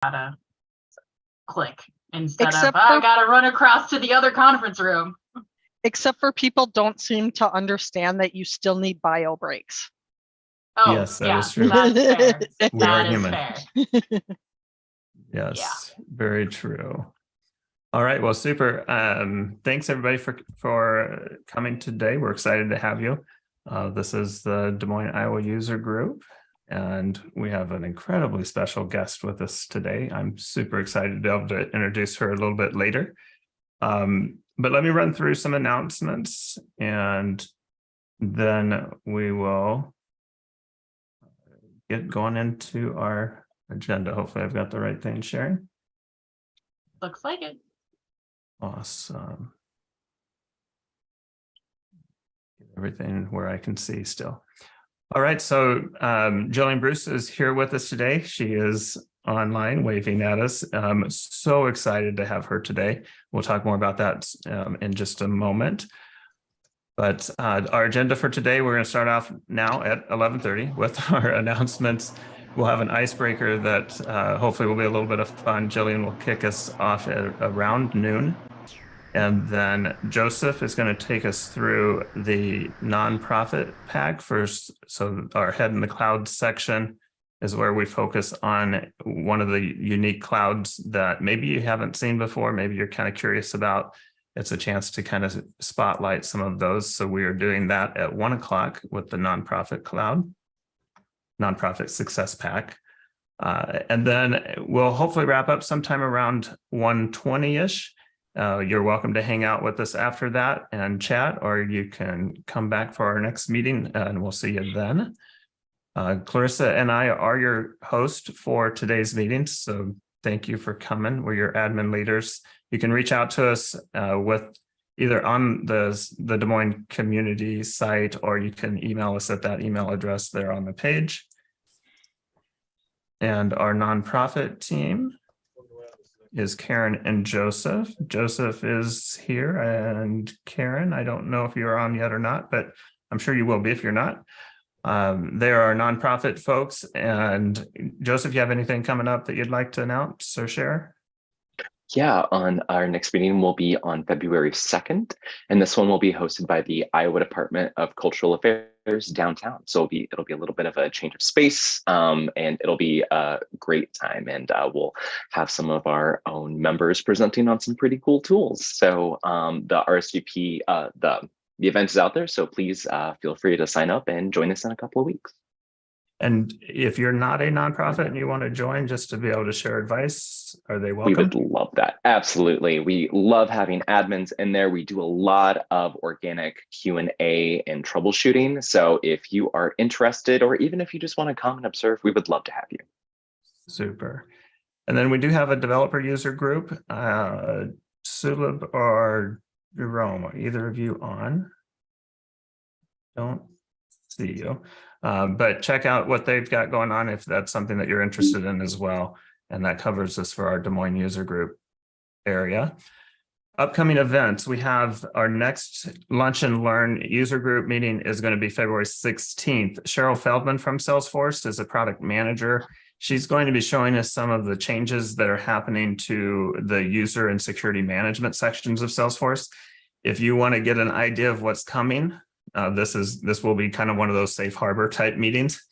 gotta click instead of I gotta run across to the other conference room. Except for people don't seem to understand that you still need bio breaks. Oh, yes, that yeah, is true. That's fair. We are That is human. fair. Yes, very true. All right, well, super. Thanks everybody for coming today. We're excited to have you. This is the Des Moines, Iowa user group, and we have an incredibly special guest with us today. I'm super excited to be able to introduce her a little bit later. But let me run through some announcements, and then we will get going into our agenda. Hopefully I've got the right thing, Sharon. Looks like it. Awesome. Get everything where I can see still. All right, so Jillian Bruce is here with us today. She is online waving at us. So excited to have her today. We'll talk more about that in just a moment. But our agenda for today, we're going to start off now at 11:30 with our announcements. We'll have an icebreaker that hopefully will be a little bit of fun. Jillian will kick us off at around noon. And then Joseph is going to take us through the nonprofit pack first. So our head in the cloud section is where we focus on one of the unique clouds that maybe you haven't seen before, maybe you're kind of curious about. It's a chance to kind of spotlight some of those. So we are doing that at 1 o'clock with the nonprofit cloud, nonprofit success pack. And then we'll hopefully wrap up sometime around 1:20-ish. You're welcome to hang out with us after that and chat, or you can come back for our next meeting and we'll see you then. Clarissa and I are your host for today's meeting, so thank you for coming. We're your admin leaders. You can reach out to us with either on the Des Moines community site, or you can email us at that email address there on the page. And our nonprofit team is Karen and Joseph. Joseph is here, and Karen, I don't know if you're on yet or not, but I'm sure you will be if you're not. They are our nonprofit folks. And Joseph, you have anything coming up that you'd like to announce or share? Yeah, on our next meeting will be on February 2nd, and this one will be hosted by the Iowa Department of Cultural Affairs downtown. So it'll be a little bit of a change of space, and it'll be a great time. And we'll have some of our own members presenting on some pretty cool tools. So the RSVP, the event is out there, so please feel free to sign up and join us in a couple of weeks. And if you're not a nonprofit and you want to join just to be able to share advice, are they welcome? We would love that. Absolutely. We love having admins in there. We do a lot of organic Q&A and troubleshooting. So if you are interested, or even if you just want to come and observe, we would love to have you. Super. And then we do have a developer user group. Sulib or Jerome, are either of you on? Don't see you. But check out what they've got going on if that's something that you're interested in as well. And that covers us for our Des Moines user group area. Upcoming events, we have our next Lunch and Learn user group meeting is going to be February 16th. Cheryl Feldman from Salesforce is a product manager. She's going to be showing us some of the changes that are happening to the user and security management sections of Salesforce. If you want to get an idea of what's coming, this will be kind of one of those safe harbor type meetings.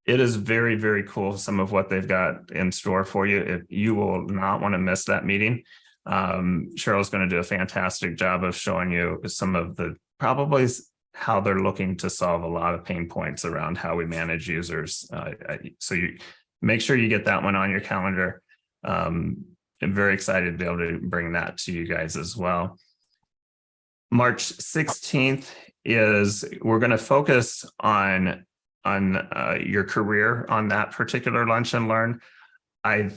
It is very, very cool, some of what they've got in store for you. You will not want to miss that meeting. Cheryl's going to do a fantastic job of showing you some of the probably how they're looking to solve a lot of pain points around how we manage users. So you make sure you get that one on your calendar. I'm very excited to be able to bring that to you guys as well. March 16th is we're going to focus on your career on that particular Lunch and Learn. I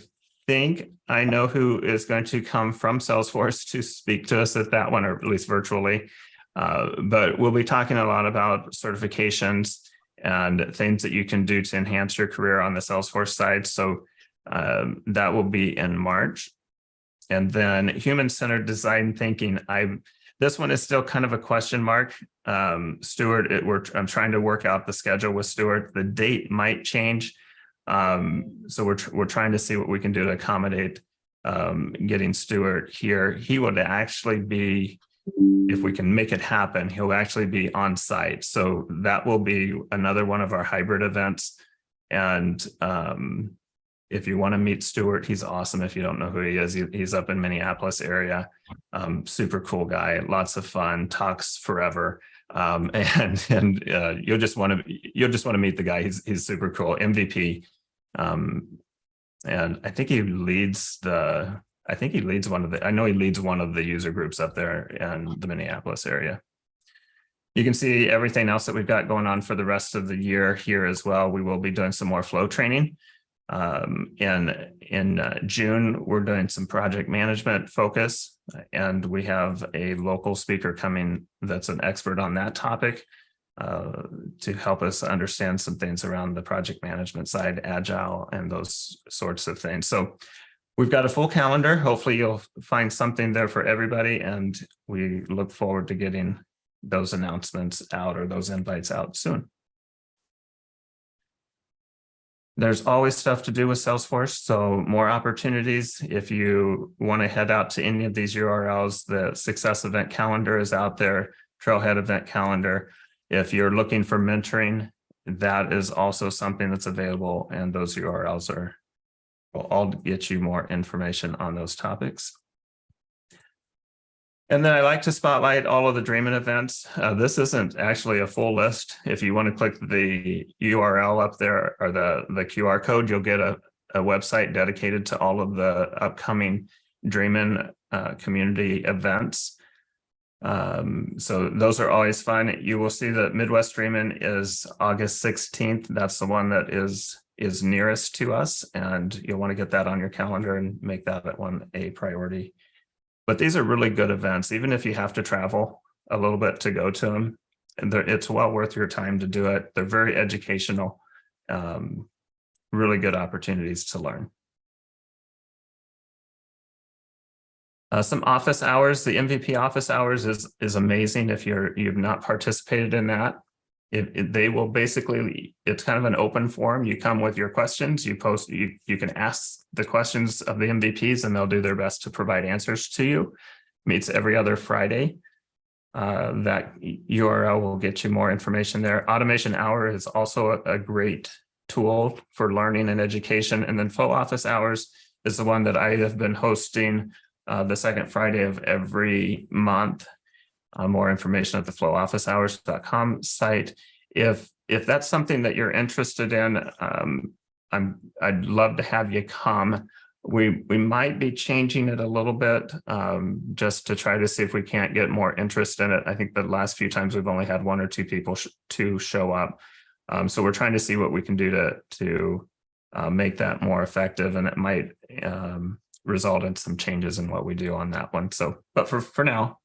think I know who is going to come from Salesforce to speak to us at that one, or at least virtually. But we'll be talking a lot about certifications and things that you can do to enhance your career on the Salesforce side. So that will be in March. And then human-centered design thinking. This one is still kind of a question mark. Stuart, I'm trying to work out the schedule with Stuart. The date might change. So we're trying to see what we can do to accommodate getting Stuart here. He would actually be, if we can make it happen, he'll actually be on site. So that will be another one of our hybrid events. And if you want to meet Stuart, he's awesome. If you don't know who he is, he's up in Minneapolis area. Super cool guy, lots of fun, talks forever. And you'll just want to meet the guy. He's super cool, MVP. And I think he leads one of the user groups up there in the Minneapolis area. You can see everything else that we've got going on for the rest of the year here as well. We will be doing some more flow training. In June, we're doing some project management focus, and we have a local speaker coming that's an expert on that topic to help us understand some things around the project management side, agile, and those sorts of things. So we've got a full calendar. Hopefully you'll find something there for everybody, and we look forward to getting those announcements out or those invites out soon. There's always stuff to do with Salesforce, so more opportunities. If you want to head out to any of these URLs, the Success Event Calendar is out there, Trailhead Event Calendar. If you're looking for mentoring, that is also something that's available, and those URLs will all get you more information on those topics. And then I like to spotlight all of the Dreamin' events. This isn't actually a full list. If you want to click the URL up there or the QR code, you'll get a website dedicated to all of the upcoming Dreamin' community events. So those are always fun. You will see that Midwest Dreamin' is August 16th. That's the one that is nearest to us, and you'll want to get that on your calendar and make that one a priority. But these are really good events, even if you have to travel a little bit to go to them. And it's well worth your time to do it. They're very educational, really good opportunities to learn. Some office hours. The MVP office hours is amazing. If you've not participated in that, they will basically, it's kind of an open forum. You come with your questions, you can ask the questions of the MVPs, and they'll do their best to provide answers to you. Meets every other Friday. That URL will get you more information there. Automation Hour is also a great tool for learning and education. And then Flow Office Hours is the one that I have been hosting the second Friday of every month. More information at the flowofficehours.com site. If that's something that you're interested in, I'd love to have you come. We might be changing it a little bit just to try to see if we can't get more interest in it. I think the last few times we've only had one or two people to show up. So we're trying to see what we can do to make that more effective, and it might result in some changes in what we do on that one. So, but for now,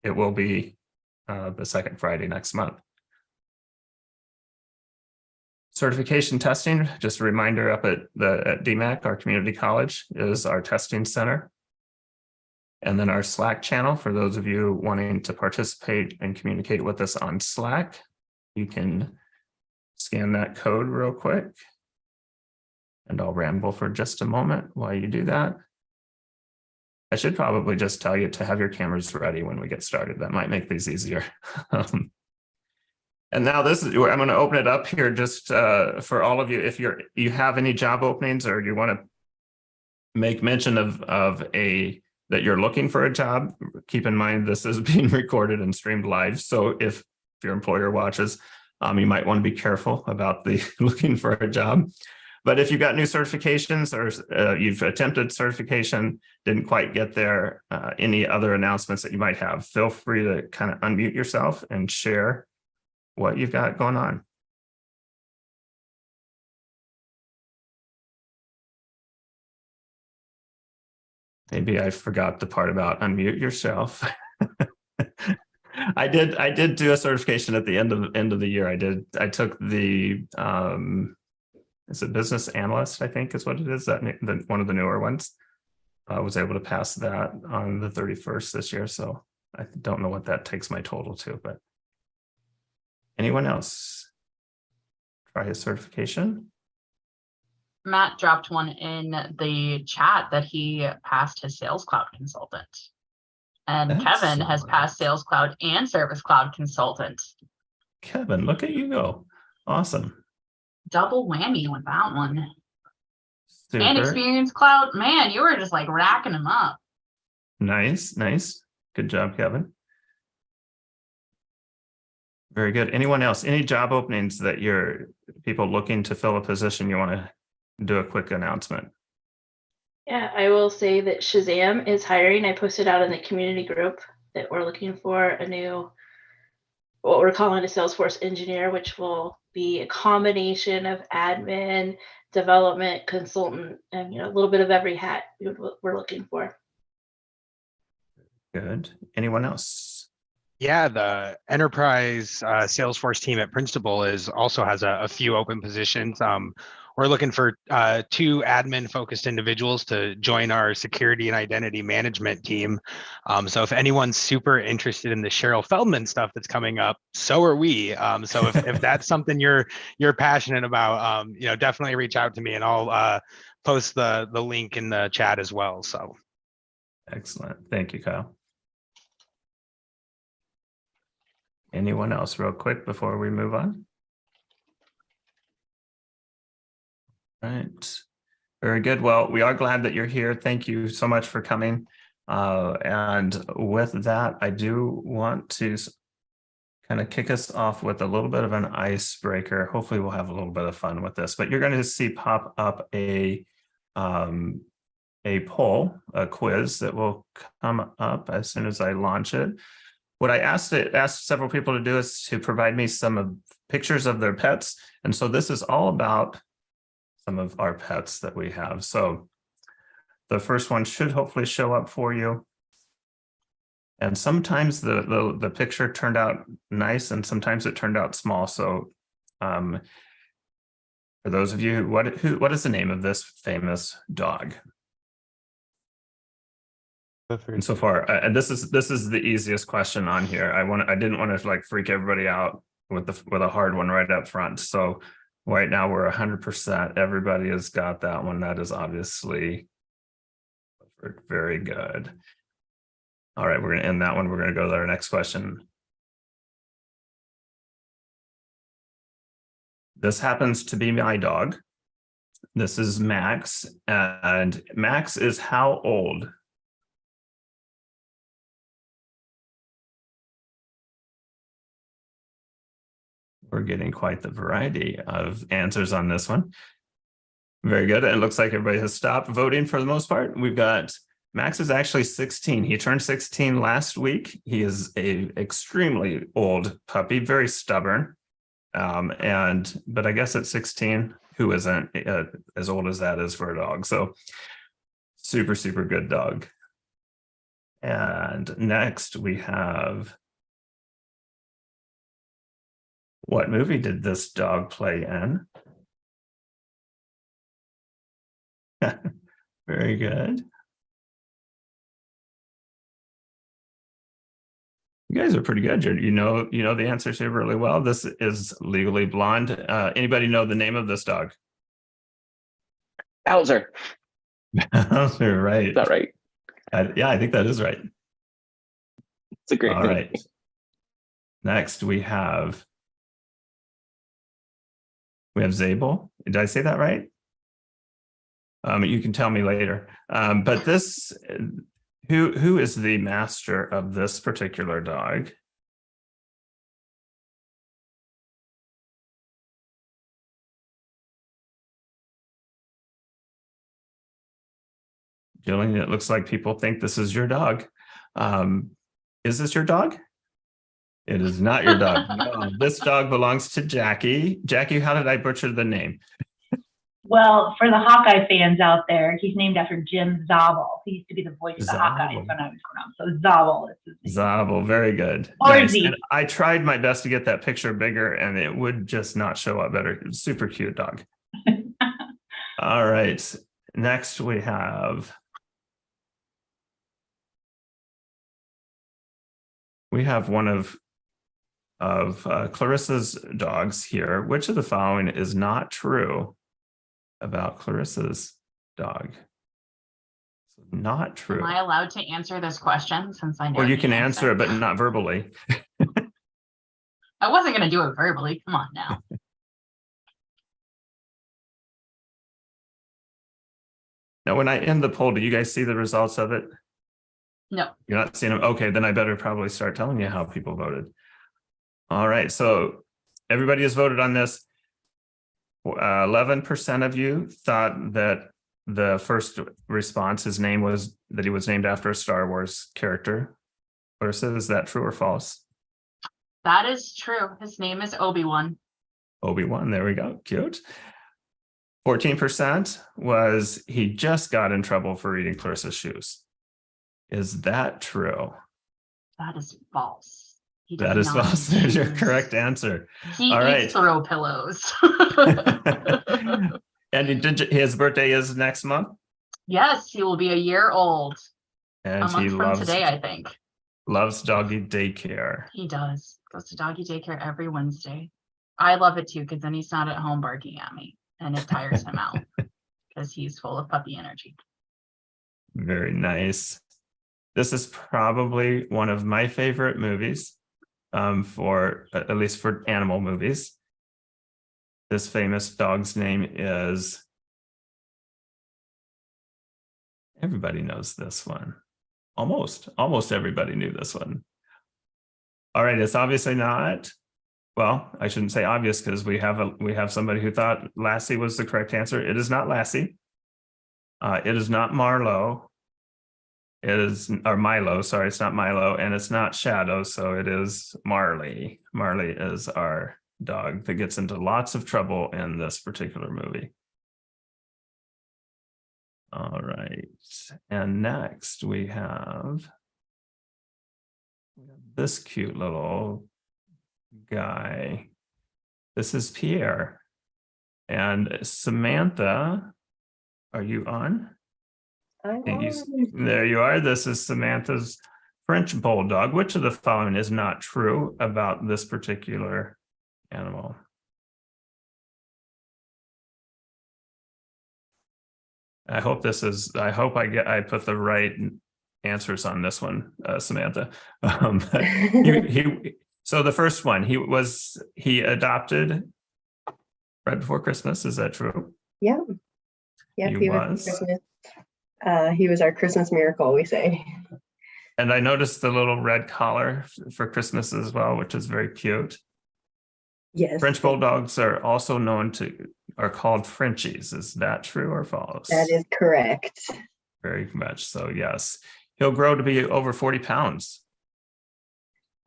it will be the second Friday next month. Certification testing, just a reminder, up at DMAC, our community college, is our testing center. And then our Slack channel, for those of you wanting to participate and communicate with us on Slack, you can scan that code real quick. And I'll ramble for just a moment while you do that. I should probably just tell you to have your cameras ready when we get started. That might make these easier. And now I'm going to open it up here just for all of you. If you have any job openings, or you want to make mention of that you're looking for a job, keep in mind this is being recorded and streamed live. So if your employer watches, you might want to be careful about the looking for a job. But if you've got new certifications, or you've attempted certification, didn't quite get there, any other announcements that you might have, feel free to kind of unmute yourself and share what you've got going on. Maybe I forgot the part about unmute yourself. I did do a certification at the end of the year. I took the it's a business analyst, I think is what it is, one of the newer ones. I was able to pass that on the 31st this year. So I don't know what that takes my total to, but anyone else try a certification? Matt dropped one in the chat that he passed his Sales Cloud consultant. And Kevin has Excellent. passed Sales Cloud and Service Cloud consultant. Kevin, look at you go. Awesome. Double whammy with that one. And Super. Experience Cloud. Man, you were just like racking them up. Nice, nice. Good job, Kevin. Very good. Anyone else? Any job openings that you're people looking to fill a position you want to do a quick announcement? Yeah, I will say that Shazam is hiring. I posted out in the community group that we're looking for a new, what we're calling a Salesforce engineer, which will be a combination of admin, development, consultant, and a little bit of every hat we're looking for. Good. Anyone else? Yeah, the enterprise Salesforce team at Principal also has a few open positions. We're looking for 2 admin-focused individuals to join our security and identity management team. So if anyone's super interested in the Cheryl Feldman stuff that's coming up, so are we. So if that's something you're passionate about, definitely reach out to me, and I'll post the link in the chat as well. So Excellent. Thank you, Kyle. Anyone else real quick before we move on? Right. Very good. Well, we are glad that you're here. Thank you so much for coming. And with that, I do want to kind of kick us off with a little bit of an icebreaker. Hopefully we'll have a little bit of fun with this, but you're going to see pop up a poll, a quiz that will come up as soon as I launch it. What I asked several people to do is to provide me some pictures of their pets. And so this is all about some of our pets that we have. So the first one should hopefully show up for you. And sometimes the picture turned out nice and sometimes it turned out small. So for those of you, what is the name of this famous dog? And so far, and this is the easiest question on here. I didn't want to like freak everybody out with a hard one right up front. So right now we're 100%. Everybody has got that one. That is obviously very good. All right, we're going to end that one. We're going to go to our next question. This happens to be my dog. This is Max, and Max is how old? We're getting quite the variety of answers on this one. Very good. It looks like everybody has stopped voting for the most part. We've got Max is actually 16. He turned 16 last week. He is a extremely old puppy, very stubborn. But I guess at 16, who isn't as old as that is for a dog? So super, super good dog. And next we have, what movie did this dog play in? Very good. You guys are pretty good. You know the answers here really well. This is Legally Blonde. Anybody know the name of this dog? Bowser. Bowser, right. Is that right? Yeah, I think that is right. It's a great All name. right. Next, we have Zabel. Did I say that right? You can tell me later. But this, who is the master of this particular dog? Jillian, it looks like people think this is your dog. Is this your dog? It is not your dog. No, this dog belongs to Jackie. Jackie, how did I butcher the name? Well, for the Hawkeye fans out there, he's named after Jim Zabel. He used to be the voice of the Hawkeyes when I was growing up. So Zabel is his name. Zabel, very good. Nice. And I tried my best to get that picture bigger and it would just not show up better. Super cute dog. All right. Next we have one of Clarissa's dogs here. Which of the following is not true? about Clarissa's dog. So not true. Am I allowed to answer this question since I know? Or you the can answer it, but not verbally. I wasn't going to do it verbally. Come on now. Now, when I end the poll, do you guys see the results of it? No. You're not seeing them? Okay, then I better probably start telling you how people voted. All right, so everybody has voted on this. 11% of you thought that the first response, his name was, that he was named after a Star Wars character. Clarissa, is that true or false? That is true. His name is Obi-Wan. Obi-Wan, there we go, cute. 14% was he just got in trouble for eating Clarissa's shoes. Is that true? That is false. He does That is not false. eat There's your shoes. correct answer. He All right. eats throw pillows. And his birthday is next month? Yes, he will be a year old. And A he month from loves today, I think. doggy daycare. He does. Goes to doggy daycare every Wednesday. I love it too, because then he's not at home barking at me. And it tires him out because he's full of puppy energy. Very nice. This is probably one of my favorite movies, for at least for animal movies. This famous dog's name is, everybody knows this one. Almost everybody knew this one. All right, it's obviously not. Well, I shouldn't say obvious because we have somebody who thought Lassie was the correct answer. It is not Lassie. It is not Marlowe. It is, or Milo, sorry, it's not Milo, and it's not Shadow, so it is Marley. Marley is our dog that gets into lots of trouble in this particular movie. All right, and next we have this cute little guy. This is Pierre. And Samantha, are you on? There you are. This is Samantha's French bulldog. Which of the following is not true about this particular animal? I hope I put the right answers on this one, Samantha. So the first one, he adopted right before Christmas. Is that true? Yeah. Yeah, he was Christmas. He was our Christmas miracle, we say. And I noticed the little red collar for Christmas as well, which is very cute. Yes. French bulldogs are also are called Frenchies. Is that true or false? That is correct. Very much so, yes. He'll grow to be over 40 pounds.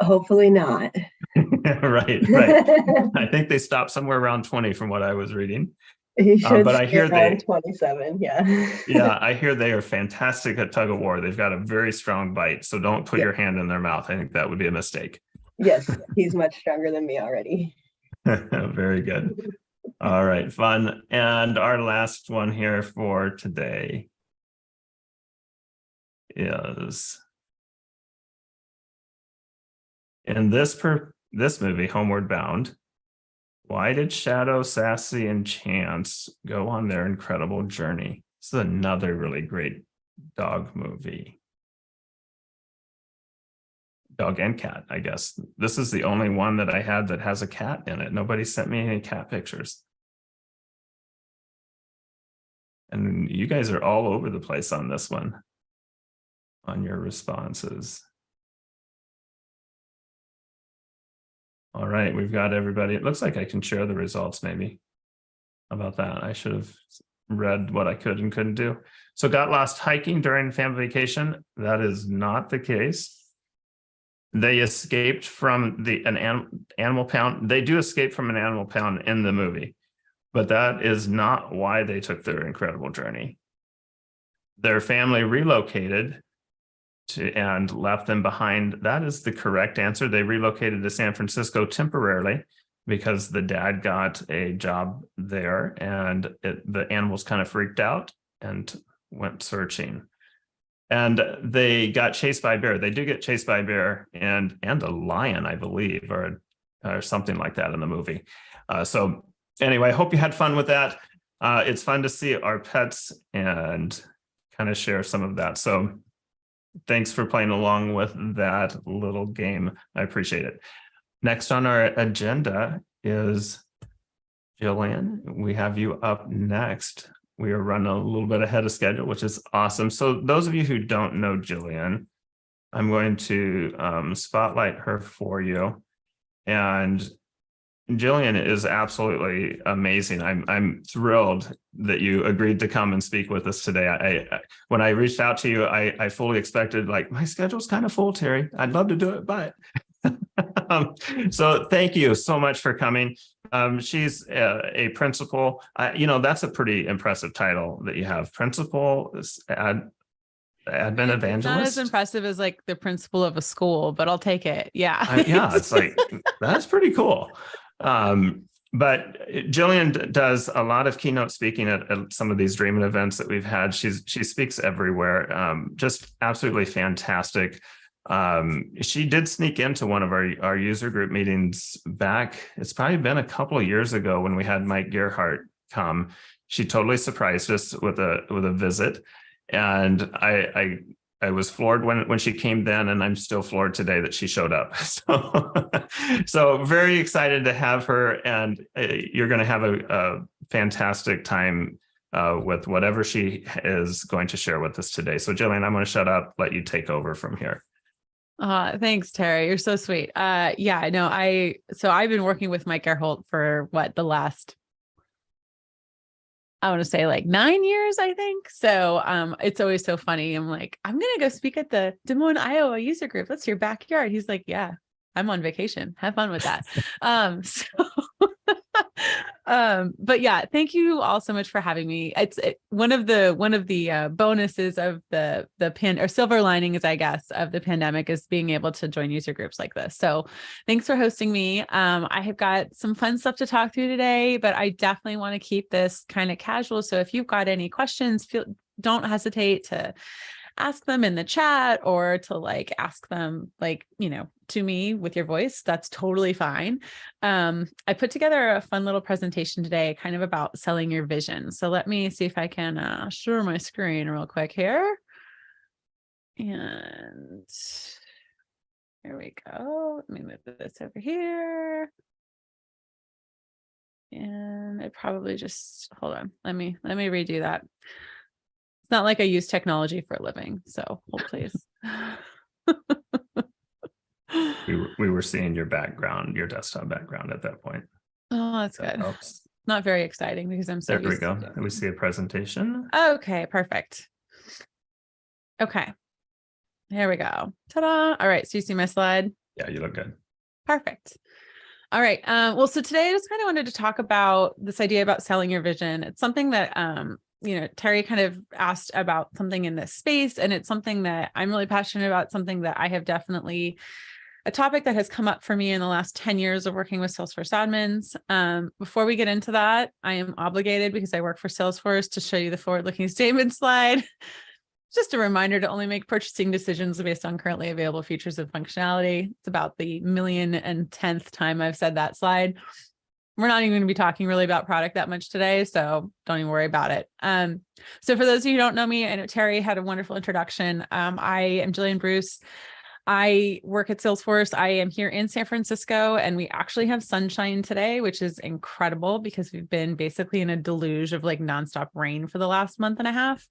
Hopefully not. Right. I think they stopped somewhere around 20 from what I was reading. He should but I hear around 27, yeah. Yeah, I hear they are fantastic at tug of war. They've got a very strong bite, so don't put your hand in their mouth. I think that would be a mistake. Yes, he's much stronger than me already. Very good. All right, fun. And our last one here for today is in this movie, Homeward Bound. Why did Shadow, Sassy, and Chance go on their incredible journey? This is another really great dog movie. Dog and cat, I guess. This is the only one that I had that has a cat in it. Nobody sent me any cat pictures. And you guys are all over the place on this one, on your responses. All right, we've got everybody. It looks like I can share the results maybe. How about that? I should have read what I could and couldn't do. So got lost hiking during family vacation. That is not the case. They escaped from an animal pound. They do escape from an animal pound in the movie, but that is not why they took their incredible journey. Their family relocated and left them behind. That is the correct answer. They relocated to San Francisco temporarily because the dad got a job there, and the animals kind of freaked out and went searching. And they got chased by a bear. They do get chased by a bear and a lion, I believe, or something like that in the movie. So anyway, I hope you had fun with that. It's fun to see our pets and kind of share some of that. So thanks for playing along with that little game. I appreciate it. Next on our agenda is Jillian. We have you up next. We are running a little bit ahead of schedule, which is awesome. So those of you who don't know Jillian, I'm going to spotlight her for you. And Jillian is absolutely amazing. I'm thrilled that you agreed to come and speak with us today. I when I reached out to you, I fully expected, like, my schedule's kind of full, Terry. I'd love to do it, but so thank you so much for coming. She's a principal. That's a pretty impressive title that you have. Principal, admin evangelist. It's not as impressive as like the principal of a school, but I'll take it. Yeah. Yeah, it's like, that's pretty cool. But Jillian does a lot of keynote speaking at some of these Dreaming events that we've had. She speaks everywhere. Just absolutely fantastic. She did sneak into one of our user group meetings back. It's probably been a couple of years ago when we had Mike Gerhardt come. She totally surprised us with a visit, and I was floored when she came then, and I'm still floored today that she showed up. So very excited to have her, and you're going to have a fantastic time with whatever she is going to share with us today. So Jillian, I'm going to shut up, let you take over from here. Thanks, Terry. You're so sweet. Yeah, no, I've been working with Mike Gerholt for the last, I want to say like 9 years, I think. So it's always so funny. I'm like, I'm going to go speak at the Des Moines, Iowa user group. That's your backyard. He's like, yeah, I'm on vacation. Have fun with that. But yeah, thank you all so much for having me. It's one of the bonuses of the silver linings, I guess, of the pandemic is being able to join user groups like this. So thanks for hosting me. I have got some fun stuff to talk through today, but I definitely want to keep this kind of casual. So if you've got any questions, don't hesitate to ask them in the chat or to ask them to me with your voice. That's totally fine. I put together a fun little presentation today kind of about selling your vision. So let me see if I can share my screen real quick here. And here we go. Let me move this over here. And I probably just, hold on. Let me redo that. It's not like I use technology for a living, so hold please. We were seeing your background, your desktop background at that point. Oh, that's good. Helps. Not very exciting because I'm so there. We go. We see a presentation. Okay, perfect. Okay, there we go. Ta-da! All right, so you see my slide? Yeah, you look good. Perfect. All right. Well, so today I just kind of wanted to talk about this idea about selling your vision. It's something that Terry kind of asked about something in this space, and it's something that I'm really passionate about, something that I have definitely, a topic that has come up for me in the last 10 years of working with Salesforce admins. Before we get into that, I am obligated, because I work for Salesforce, to show you the forward-looking statement slide. Just a reminder to only make purchasing decisions based on currently available features and functionality. It's about the 1,000,010th time I've said that slide. We're not even going to be talking really about product that much today, so don't even worry about it. So for those of you who don't know me, I know Terry had a wonderful introduction. I am Jillian Bruce. I work at Salesforce. I am here in San Francisco, and we actually have sunshine today, which is incredible because we've been basically in a deluge of nonstop rain for the last month and a half.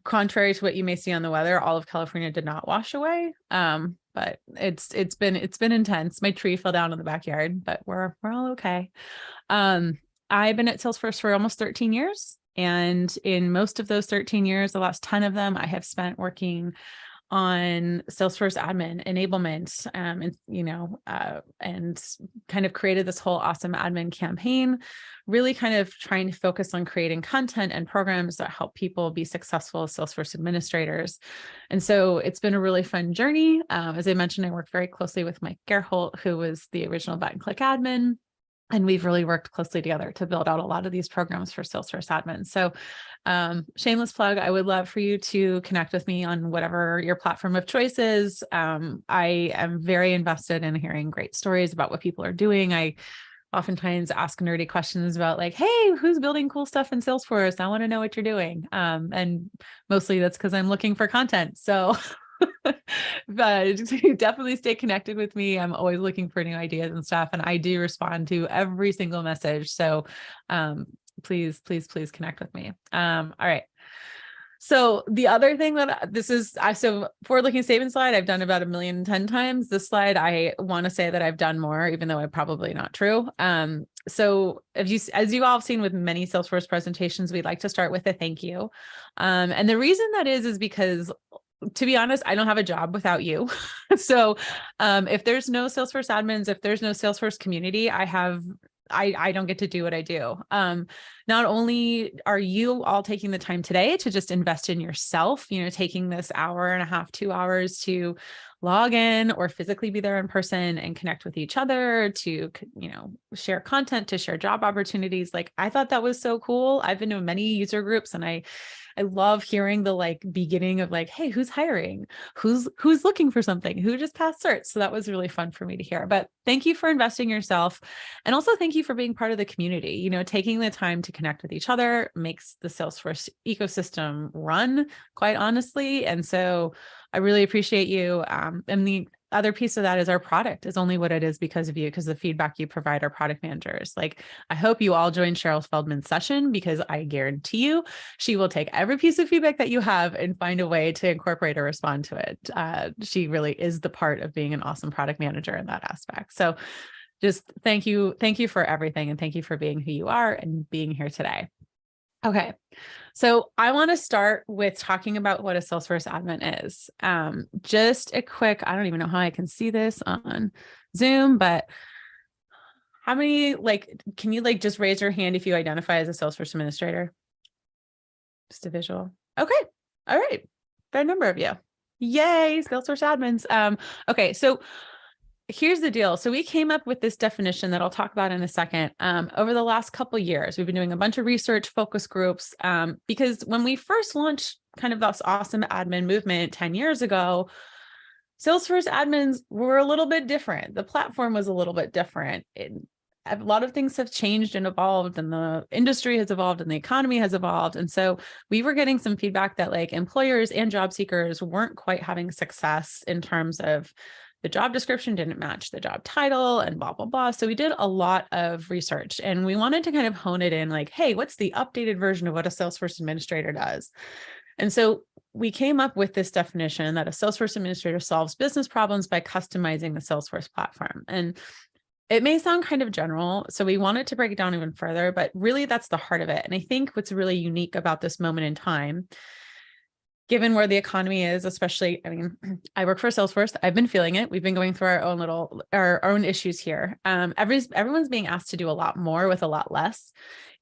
Contrary to what you may see on the weather, all of California did not wash away. But it's been intense. My tree fell down in the backyard, but we're all okay. I've been at Salesforce for almost 13 years. And in most of those 13 years, the last 10 of them, I have spent working on Salesforce admin enablement, and kind of created this whole awesome admin campaign, really kind of trying to focus on creating content and programs that help people be successful as Salesforce administrators. And so it's been a really fun journey. As I mentioned, I work very closely with Mike Gerholt, who was the original Button Click admin. And we've really worked closely together to build out a lot of these programs for Salesforce admins. So shameless plug, I would love for you to connect with me on whatever your platform of choice is. I am very invested in hearing great stories about what people are doing. I oftentimes ask nerdy questions about like, hey, who's building cool stuff in Salesforce? I want to know what you're doing. And mostly that's because I'm looking for content. So but definitely stay connected with me. I'm always looking for new ideas and stuff. And I do respond to every single message. So please connect with me. All right. So the other thing that so forward-looking statement slide, I've done about 1,010,000 times. This slide, I want to say that I've done more, even though I'm probably not true. So as you all have seen with many Salesforce presentations, we'd like to start with a thank you. And the reason that is because, to be honest, I don't have a job without you. So if there's no Salesforce admins, if there's no Salesforce community, I don't get to do what I do. Not only are you all taking the time today to just invest in yourself, taking this hour and a half, 2 hours to log in or physically be there in person and connect with each other, to, share content, to share job opportunities. Like, I thought that was so cool. I've been to many user groups, and I love hearing the beginning of hey, who's hiring? Who's looking for something? Who just passed certs? So that was really fun for me to hear. But thank you for investing yourself. And also thank you for being part of the community. Taking the time to connect with each other makes the Salesforce ecosystem run, quite honestly. And so I really appreciate you. And the other piece of that is our product is only what it is because of you, because the feedback you provide our product managers. I hope you all join Cheryl Feldman's session, because I guarantee you she will take every piece of feedback that you have and find a way to incorporate or respond to it. She really is the part of being an awesome product manager in that aspect. So just thank you for everything, and thank you for being who you are and being here today. Okay, so I want to start with talking about what a Salesforce admin is. Just a quick, I don't even know how I can see this on Zoom, but how many, can you just raise your hand if you identify as a Salesforce administrator? Just a visual. Okay, all right, fair number of you. Yay, Salesforce admins. Okay, so here's the deal. So we came up with this definition that I'll talk about in a second. Over the last couple of years, we've been doing a bunch of research, focus groups, because when we first launched kind of this awesome admin movement 10 years ago, Salesforce admins were a little bit different. The platform was a little bit different. A lot of things have changed and evolved, and the industry has evolved and the economy has evolved. And so we were getting some feedback that employers and job seekers weren't quite having success in terms of the job description didn't match the job title and blah, blah, blah. So we did a lot of research, and we wanted to kind of hone it in hey, what's the updated version of what a Salesforce administrator does? And so we came up with this definition that a Salesforce administrator solves business problems by customizing the Salesforce platform. And it may sound kind of general, so we wanted to break it down even further, but really that's the heart of it. And I think what's really unique about this moment in time, given where the economy is, especially, I work for Salesforce. I've been feeling it. We've been going through our own issues here. Everyone's being asked to do a lot more with a lot less.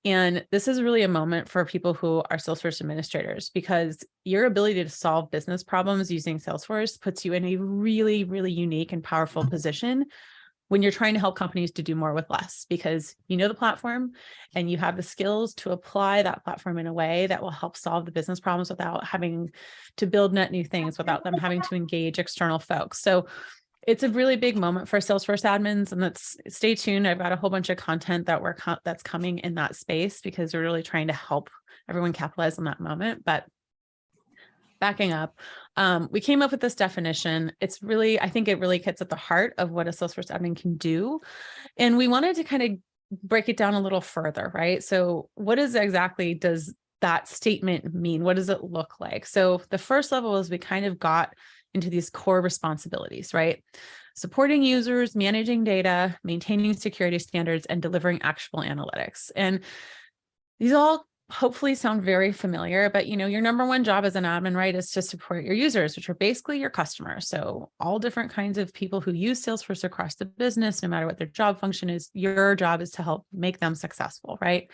And this is really a moment for people who are Salesforce administrators, because your ability to solve business problems using Salesforce puts you in a really, really unique and powerful position when you're trying to help companies to do more with less, because you know the platform and you have the skills to apply that platform in a way that will help solve the business problems without having to build net new things, without them having to engage external folks. So it's a really big moment for Salesforce admins, and stay tuned. I've got a whole bunch of content that's coming in that space, because we're really trying to help everyone capitalize on that moment. But backing up, we came up with this definition. I think it really hits at the heart of what a Salesforce admin can do. And we wanted to kind of break it down a little further, right? So what exactly does that statement mean? What does it look like? So the first level is we kind of got into these core responsibilities, right? Supporting users, managing data, maintaining security standards, and delivering actionable analytics. And these all hopefully sound very familiar, but your number one job as an admin, right, is to support your users, which are basically your customers. So all different kinds of people who use Salesforce across the business, no matter what their job function is, your job is to help make them successful, right?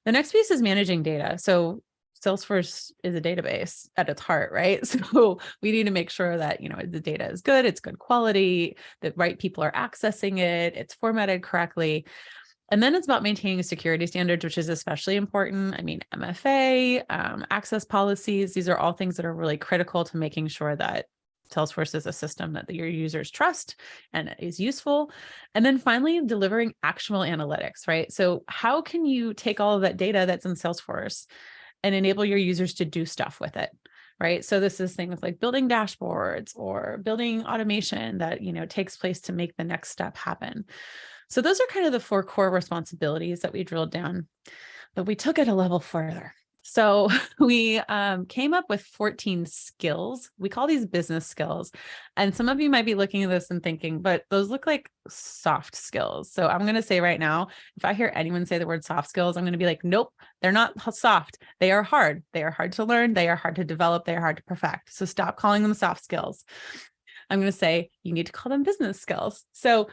The next piece is managing data. So Salesforce is a database at its heart, right? So we need to make sure that, the data is good, it's good quality, the right people are accessing it, it's formatted correctly. And then it's about maintaining security standards, which is especially important. MFA, access policies, these are all things that are really critical to making sure that Salesforce is a system that your users trust and is useful. And then finally, delivering actionable analytics, right? So how can you take all of that data that's in Salesforce and enable your users to do stuff with it, right? So this is things like building dashboards or building automation that, takes place to make the next step happen. So those are kind of the 4 core responsibilities that we drilled down, but we took it a level further. So we came up with 14 skills. We call these business skills. And some of you might be looking at this and thinking, but those look like soft skills. So I'm going to say right now, if I hear anyone say the word soft skills, I'm going to be like, nope, they're not soft. They are hard. They are hard to learn. They are hard to develop. They are hard to perfect. So stop calling them soft skills. I'm going to say you need to call them business skills. So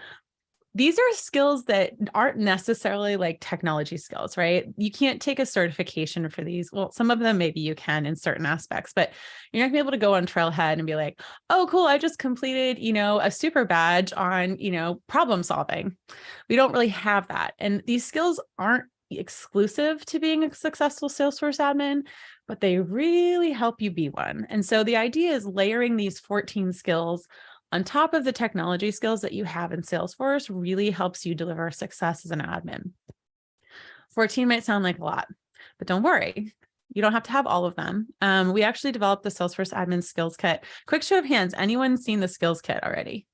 these are skills that aren't necessarily like technology skills, right? You can't take a certification for these. Well, some of them maybe you can in certain aspects, but you're not gonna be able to go on Trailhead and be like, oh, cool, I just completed, a super badge on, problem solving. We don't really have that. And these skills aren't exclusive to being a successful Salesforce admin, but they really help you be one. And so the idea is layering these 14 skills on top of the technology skills that you have in Salesforce really helps you deliver success as an admin. 14 might sound like a lot, but don't worry. You don't have to have all of them. We actually developed the Salesforce Admin Skills Kit. Quick show of hands, anyone seen the Skills Kit already?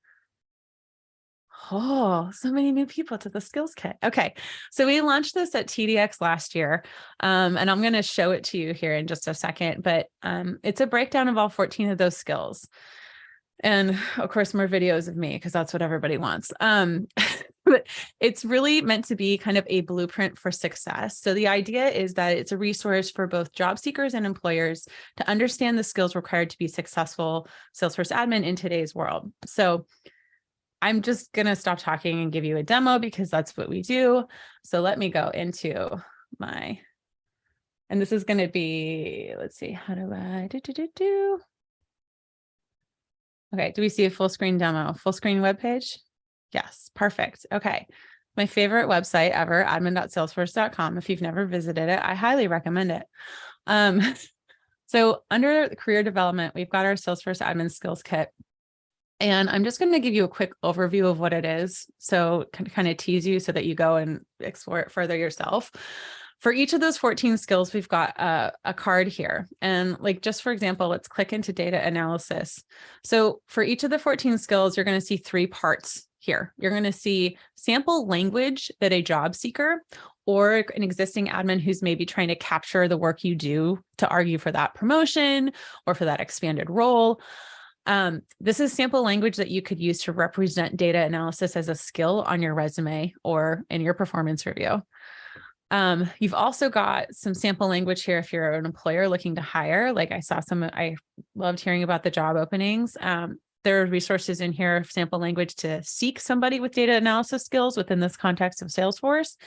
Oh, so many new people to the Skills Kit. Okay, so we launched this at TDX last year, and I'm going to show it to you here in just a second, but it's a breakdown of all 14 of those skills. And of course, more videos of me, because that's what everybody wants. But it's really meant to be kind of a blueprint for success. So the idea is that it's a resource for both job seekers and employers to understand the skills required to be successful Salesforce admin in today's world. So I'm just going to stop talking and give you a demo because that's what we do. So let me go into and this is going to be, let's see, how do I do? Okay, do we see a full screen demo, full screen webpage? Yes, perfect. Okay, my favorite website ever, admin.salesforce.com. If you've never visited it, I highly recommend it. So under the career development, we've got our Salesforce Admin Skills Kit. And I'm just going to give you a quick overview of what it is. So kind of tease you so that you go and explore it further yourself. For each of those 14 skills, we've got a card here. And like, just for example, let's click into data analysis. So for each of the 14 skills, you're going to see 3 parts here. You're going to see sample language that a job seeker or an existing admin who's maybe trying to capture the work you do to argue for that promotion or for that expanded role. This is sample language that you could use to represent data analysis as a skill on your resume or in your performance review. You've also got some sample language here if you're an employer looking to hire. Like I loved hearing about the job openings. There are resources in here of sample language to seek somebody with data analysis skills within this context of Salesforce.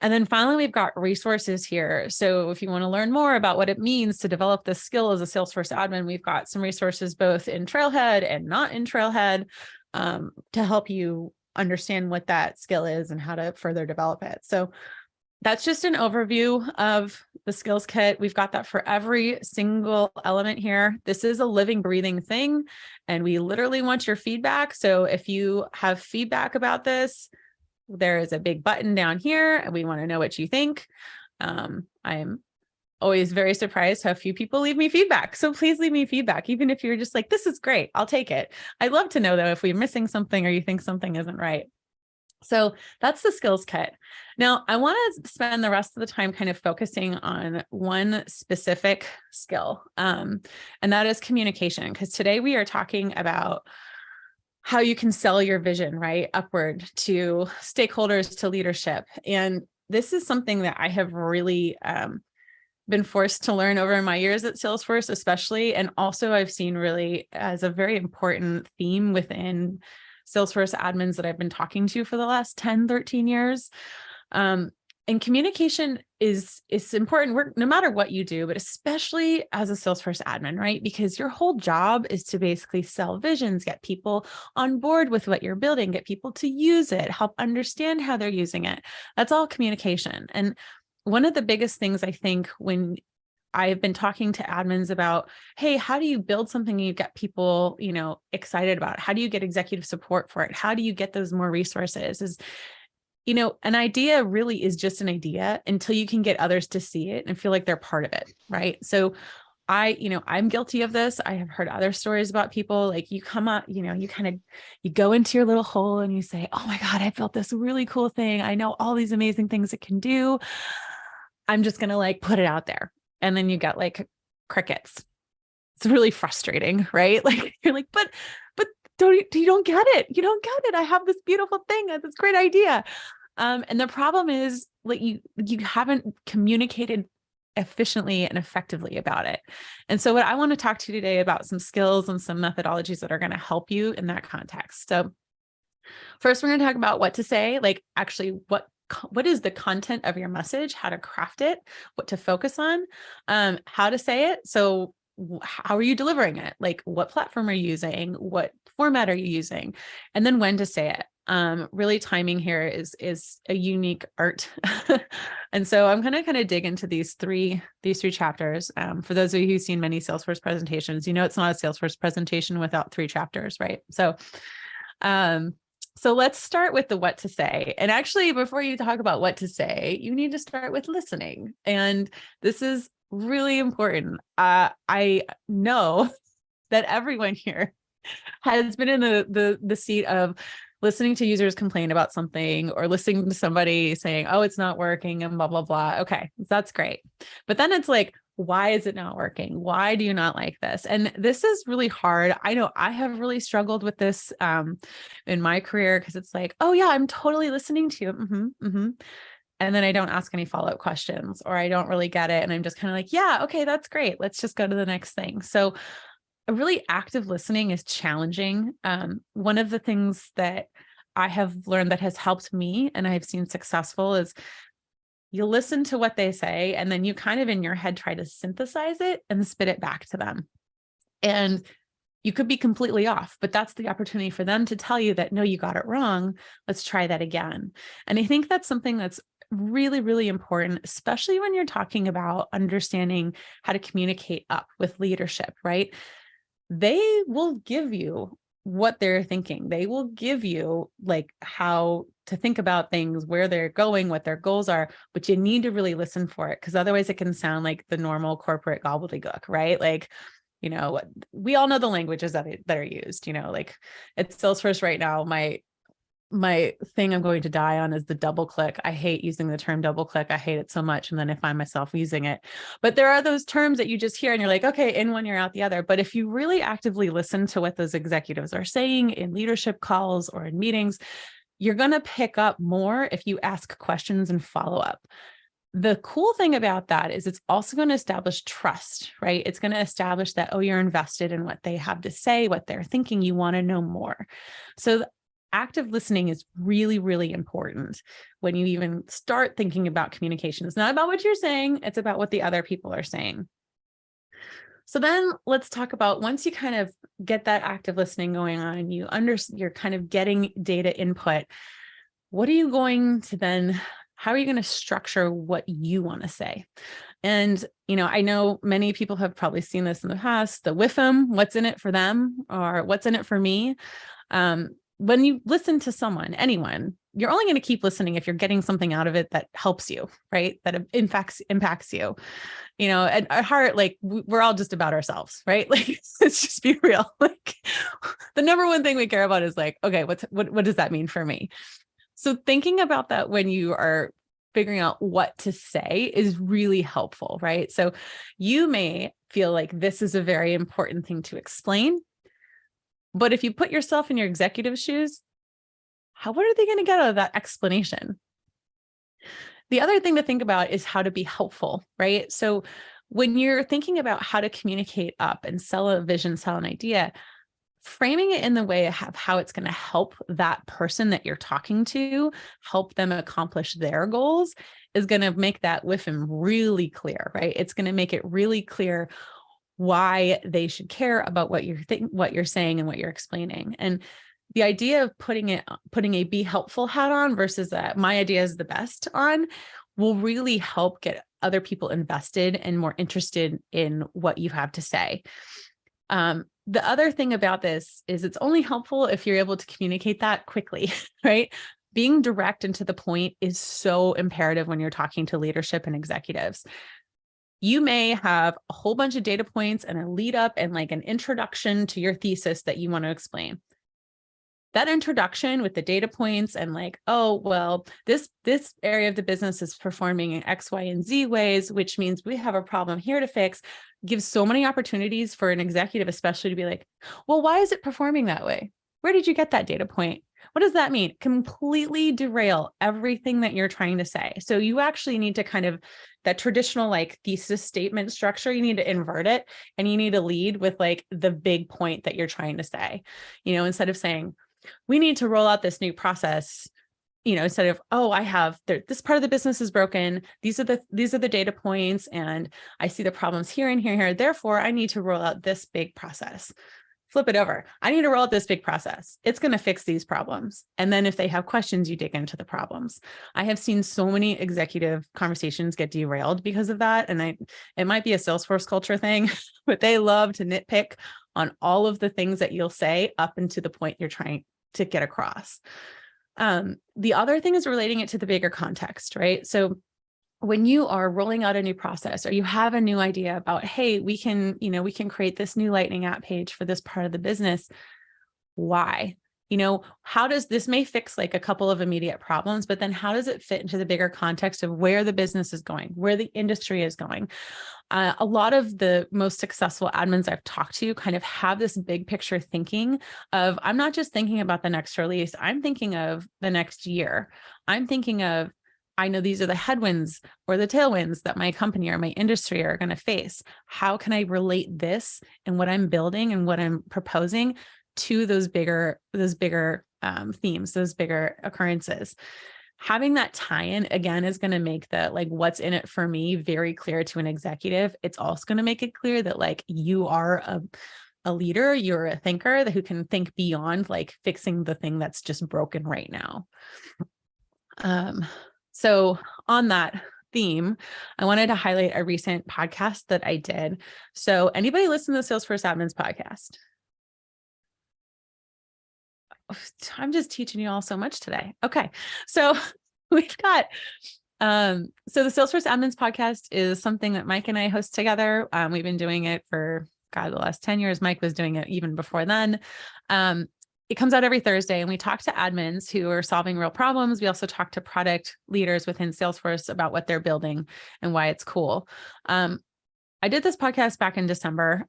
And then finally, we've got resources here. So if you want to learn more about what it means to develop this skill as a Salesforce admin, we've got some resources both in Trailhead and not in Trailhead to help you understand what that skill is and how to further develop it. So that's just an overview of the skills kit. We've got that for every single element here. This is a living, breathing thing, and we literally want your feedback. So if you have feedback about this, there is a big button down here, and we want to know what you think. I'm always very surprised how few people leave me feedback. So please leave me feedback, even if you're just like, this is great, I'll take it. I'd love to know, though, if we're missing something or you think something isn't right. So that's the skills kit. Now, I want to spend the rest of the time kind of focusing on one specific skill, and that is communication, because today we are talking about how you can sell your vision, right, upward to stakeholders, to leadership. And this is something that I have really been forced to learn over my years at Salesforce, especially. And also I've seen really as a very important theme within Salesforce admins that I've been talking to for the last 10, 13 years. And communication is important no matter what you do, but especially as a Salesforce admin, right? Because your whole job is to basically sell visions, get people on board with what you're building, get people to use it, help understand how they're using it. That's all communication. And one of the biggest things I think when I've been talking to admins about, hey, how do you build something you get people, excited about? How do you get executive support for it? How do you get those more resources? An idea really is just an idea until you can get others to see it and feel like they're part of it, right? So I'm guilty of this. I have heard other stories about people like you come up, you go into your little hole and you say, oh my God, I built this really cool thing. I know all these amazing things it can do. I'm just going to like put it out there. And then you get like crickets. It's really frustrating, right? Like you're like, but you don't get it. You don't get it. I have this beautiful thing. This great idea. And the problem is like you haven't communicated efficiently and effectively about it. And so what I want to talk to you today about some skills and some methodologies that are going to help you in that context. So first, we're going to talk about what to say, like actually what is the content of your message, how to craft it, what to focus on, how to say it. So how are you delivering it? Like what platform are you using? What format are you using? And then when to say it. Really timing here is a unique art. And so I'm going to kind of dig into these three chapters. For those of you who've seen many Salesforce presentations, it's not a Salesforce presentation without 3 chapters, right? So let's start with the what to say. And actually, before you talk about what to say, you need to start with listening. And this is really important. I know that everyone here has been in the seat of listening to users complain about something or listening to somebody saying, oh, it's not working and blah, blah, blah. Okay, that's great. But then it's like, why is it not working? Why do you not like this? And this is really hard. I know I have really struggled with this in my career because it's like, oh yeah, I'm totally listening to you. And then I don't ask any follow-up questions or I don't really get it. And I'm just kind of like, yeah, okay, that's great. Let's just go to the next thing. So a really active listening is challenging. One of the things that I have learned that has helped me and I've seen successful is you listen to what they say and then you kind of in your head try to synthesize it and spit it back to them. And you could be completely off, but that's the opportunity for them to tell you that, no, you got it wrong. Let's try that again. And I think that's something that's really, really important, especially when you're talking about understanding how to communicate up with leadership, right? They will give you what they're thinking. They will give you like how to think about things, where they're going, what their goals are, but you need to really listen for it because otherwise it can sound like the normal corporate gobbledygook, right? Like, we all know the languages that are used, like at Salesforce right now, my thing I'm going to die on is the double click. I hate using the term double click. I hate it so much. And then I find myself using it. But there are those terms that you just hear and you're like, okay, in one, you're out the other. But if you really actively listen to what those executives are saying in leadership calls or in meetings, you're going to pick up more if you ask questions and follow up. The cool thing about that is it's also going to establish trust, right? It's going to establish that, oh, you're invested in what they have to say, what they're thinking. You want to know more. So active listening is really, really important when you even start thinking about communication. It's not about what you're saying, it's about what the other people are saying. So then let's talk about once you kind of get that active listening going on and you're kind of getting data input, what are you going to then, how are you going to structure what you want to say? And, I know many people have probably seen this in the past, the WIFM, what's in it for them or what's in it for me. When you listen to anyone, you're only going to keep listening if you're getting something out of it that helps you, right? That impacts you. At heart, like we're all just about ourselves, right? Like, let's just be real. Like the number one thing we care about is like, okay, what does that mean for me? So thinking about that when you are figuring out what to say is really helpful, right? So you may feel like this is a very important thing to explain. But if you put yourself in your executive's shoes, what are they going to get out of that explanation? The other thing to think about is how to be helpful, right? So when you're thinking about how to communicate up and sell a vision, sell an idea, framing it in the way of how it's going to help that person that you're talking to, help them accomplish their goals is going to make that with them really clear, right? It's going to make it really clear why they should care about what you're saying and what you're explaining. And the idea of putting a be helpful hat on versus my idea is the best on, will really help get other people invested and more interested in what you have to say. The other thing about this is it's only helpful if you're able to communicate that quickly, right? Being direct and to the point is so imperative when you're talking to leadership and executives. You may have a whole bunch of data points and a lead up and like an introduction to your thesis that you want to explain. That introduction with the data points and like, oh, well, this area of the business is performing in X, Y, and Z ways, which means we have a problem here to fix, gives so many opportunities for an executive, especially to be like, well, why is it performing that way? Where did you get that data point? What does that mean? Completely derail everything that you're trying to say. So you actually need to kind of, that traditional like thesis statement structure, you need to invert it, and you need to lead with like the big point that you're trying to say, instead of saying, we need to roll out this new process, instead of, oh, I have this part of the business is broken. These are the data points, and I see the problems here and here and here. Therefore, I need to roll out this big process. Flip it over. I need to roll out this big process. It's going to fix these problems. And then if they have questions, you dig into the problems. I have seen so many executive conversations get derailed because of that. And it might be a Salesforce culture thing, but they love to nitpick on all of the things that you'll say up into the point you're trying to get across. The other thing is relating it to the bigger context, right? So when you are rolling out a new process, or you have a new idea about, hey, we can create this new Lightning app page for this part of the business. Why? How does this may fix like a couple of immediate problems, but then how does it fit into the bigger context of where the business is going, where the industry is going? A lot of the most successful admins I've talked to kind of have this big picture thinking of, I'm not just thinking about the next release, I'm thinking of the next year. I'm thinking of, I know these are the headwinds or the tailwinds that my company or my industry are going to face. How can I relate this and what I'm building and what I'm proposing to those bigger themes, those bigger occurrences? Having that tie-in again is going to make the like what's in it for me very clear to an executive. It's also going to make it clear that like you are a leader, you're a thinker who can think beyond like fixing the thing that's just broken right now. So on that theme, I wanted to highlight a recent podcast that I did. So anybody listen to the Salesforce Admins podcast? I'm just teaching you all so much today. Okay. So we've got, so the Salesforce Admins podcast is something that Mike and I host together. We've been doing it for, the last 10 years. Mike was doing it even before then. It comes out every Thursday, and we talk to admins who are solving real problems. We also talk to product leaders within Salesforce about what they're building and why it's cool. I did this podcast back in December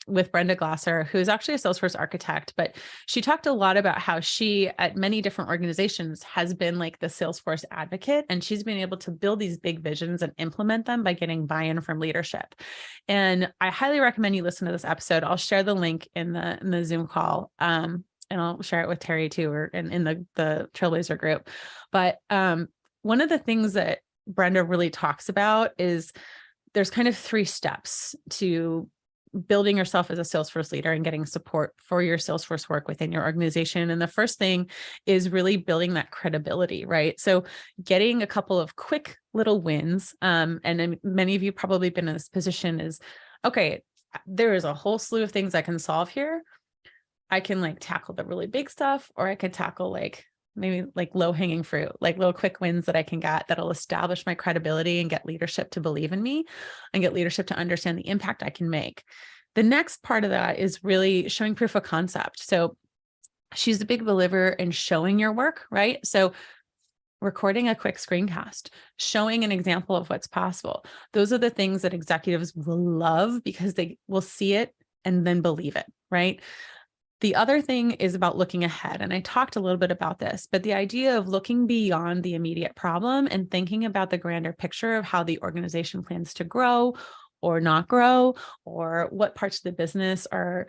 with Brenda Glasser, who is actually a Salesforce architect, but she talked a lot about how she, at many different organizations, has been like the Salesforce advocate, and she's been able to build these big visions and implement them by getting buy-in from leadership. And I highly recommend you listen to this episode. I'll share the link in the Zoom call. And I'll share it with Terry too, or in the Trailblazer group. But one of the things that Brenda really talks about is there's kind of 3 steps to building yourself as a Salesforce leader and getting support for your Salesforce work within your organization. And the first thing is really building that credibility, right? So getting a couple of quick little wins. And then many of you probably been in this position is, okay, there is a whole slew of things I can solve here. I can like tackle the really big stuff, or I could tackle like maybe like low hanging fruit, like little quick wins that I can get that'll establish my credibility and get leadership to believe in me and get leadership to understand the impact I can make. The next part of that is really showing proof of concept. So she's a big believer in showing your work, right? So recording a quick screencast, showing an example of what's possible. Those are the things that executives will love because they will see it and then believe it, right? The other thing is about looking ahead. And I talked a little bit about this, but the idea of looking beyond the immediate problem and thinking about the grander picture of how the organization plans to grow or not grow, or what parts of the business are,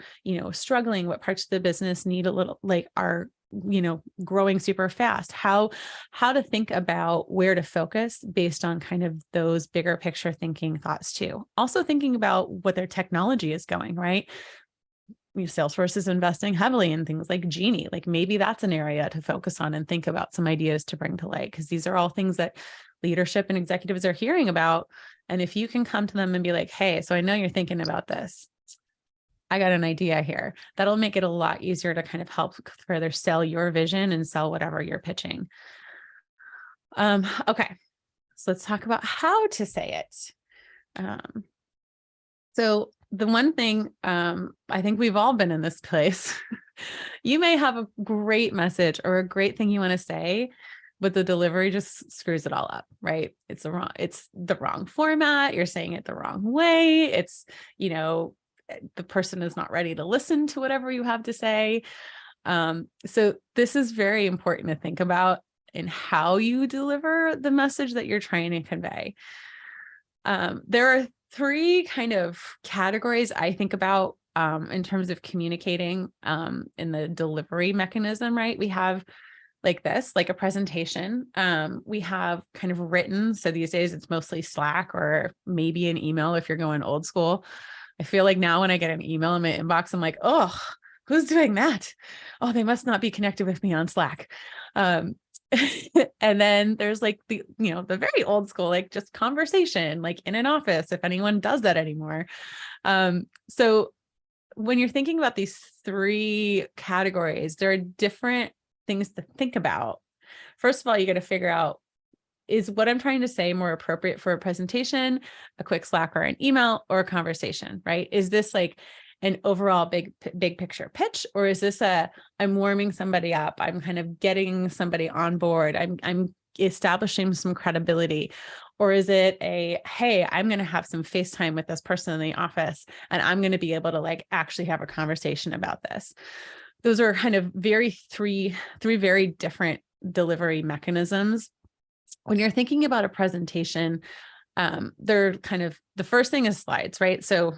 struggling, what parts of the business need a little, like are, growing super fast, how to think about where to focus based on kind of those bigger picture thinking thoughts too. Also thinking about what their technology is going, right? Salesforce is investing heavily in things like Genie. Like maybe that's an area to focus on and think about some ideas to bring to light, because these are all things that leadership and executives are hearing about. And if you can come to them and be like, hey, so I know you're thinking about this. I got an idea here. That'll make it a lot easier to kind of help further sell your vision and sell whatever you're pitching. Okay, so let's talk about how to say it. So the one thing, I think we've all been in this place. You may have a great message or a great thing you want to say, but the delivery just screws it all up, right? It's the wrong format. You're saying it the wrong way. It's, the person is not ready to listen to whatever you have to say. So this is very important to think about in how you deliver the message that you're trying to convey. There are 3 kind of categories I think about in terms of communicating in the delivery mechanism, right? We have like this, like a presentation. We have kind of written. So these days it's mostly Slack or maybe an email if you're going old school. I feel like now when I get an email in my inbox, I'm like, oh, who's doing that? Oh, they must not be connected with me on Slack. And then there's like the very old school, like just conversation, like in an office, if anyone does that anymore. So when you're thinking about these 3 categories, there are different things to think about. First of all, you got to figure out, is what I'm trying to say more appropriate for a presentation, a quick Slack or an email, or a conversation, right? Is this like an overall big picture pitch, or is this I'm warming somebody up, I'm kind of getting somebody on board, I'm establishing some credibility, or is it hey, I'm going to have some FaceTime with this person in the office and I'm going to be able to like actually have a conversation about this? Those are kind of three very different delivery mechanisms. When you're thinking about a presentation, they're kind of, the first thing is slides, right? So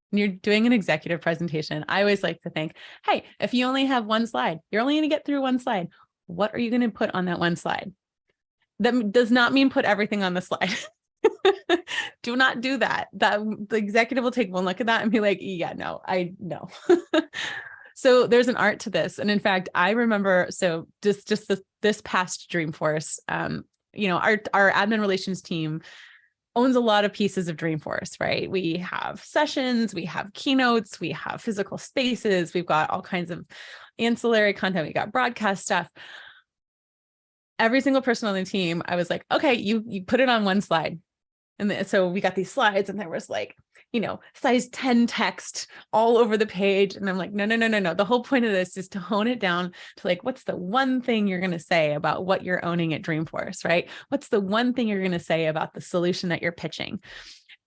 when you're doing an executive presentation, I always like to think, hey, if you only have 1 slide, you're only going to get through 1 slide. What are you going to put on that 1 slide? That does not mean put everything on the slide. Do not do that. The executive will take 1 look at that and be like, yeah, no, I know. So there's an art to this. And in fact, I remember, so just this past Dreamforce, our admin relations team owns a lot of pieces of Dreamforce, right? We have sessions, we have keynotes, we have physical spaces, we've got all kinds of ancillary content, we got broadcast stuff. Every single person on the team, I was like, okay, you put it on 1 slide. And so we got these slides and there was like, size 10 text all over the page. And I'm like, no. The whole point of this is to hone it down to like, what's the one thing you're going to say about what you're owning at Dreamforce, right? What's the one thing you're going to say about the solution that you're pitching?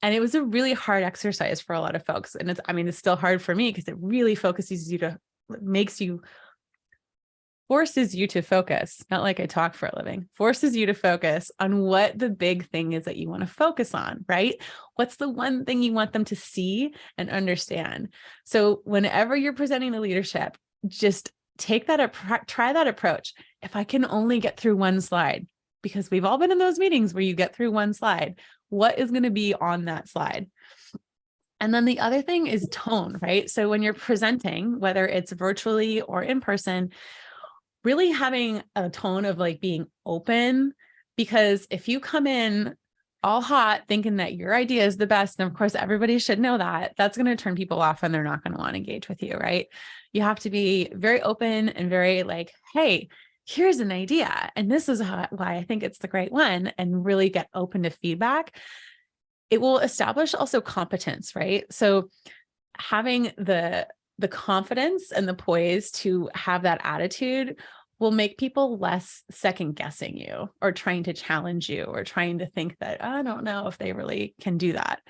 And it was a really hard exercise for a lot of folks. And it's still hard for me because it really forces you to focus, not like I talk for a living, forces you to focus on what the big thing is that you want to focus on, right? What's the one thing you want them to see and understand? So whenever you're presenting the leadership, just try that approach. If I can only get through 1 slide, because we've all been in those meetings where you get through 1 slide, what is going to be on that slide? And then the other thing is tone, right? So when you're presenting, whether it's virtually or in person, really having a tone of like being open, because if you come in all hot thinking that your idea is the best, and of course everybody should know that, that's going to turn people off and they're not going to want to engage with you, right? You have to be very open and very like, hey, here's an idea and this is why I think it's the great one, and really get open to feedback. It will establish also competence, right? So having the confidence and the poise to have that attitude will make people less second guessing you or trying to challenge you or trying to think that, I don't know if they really can do that.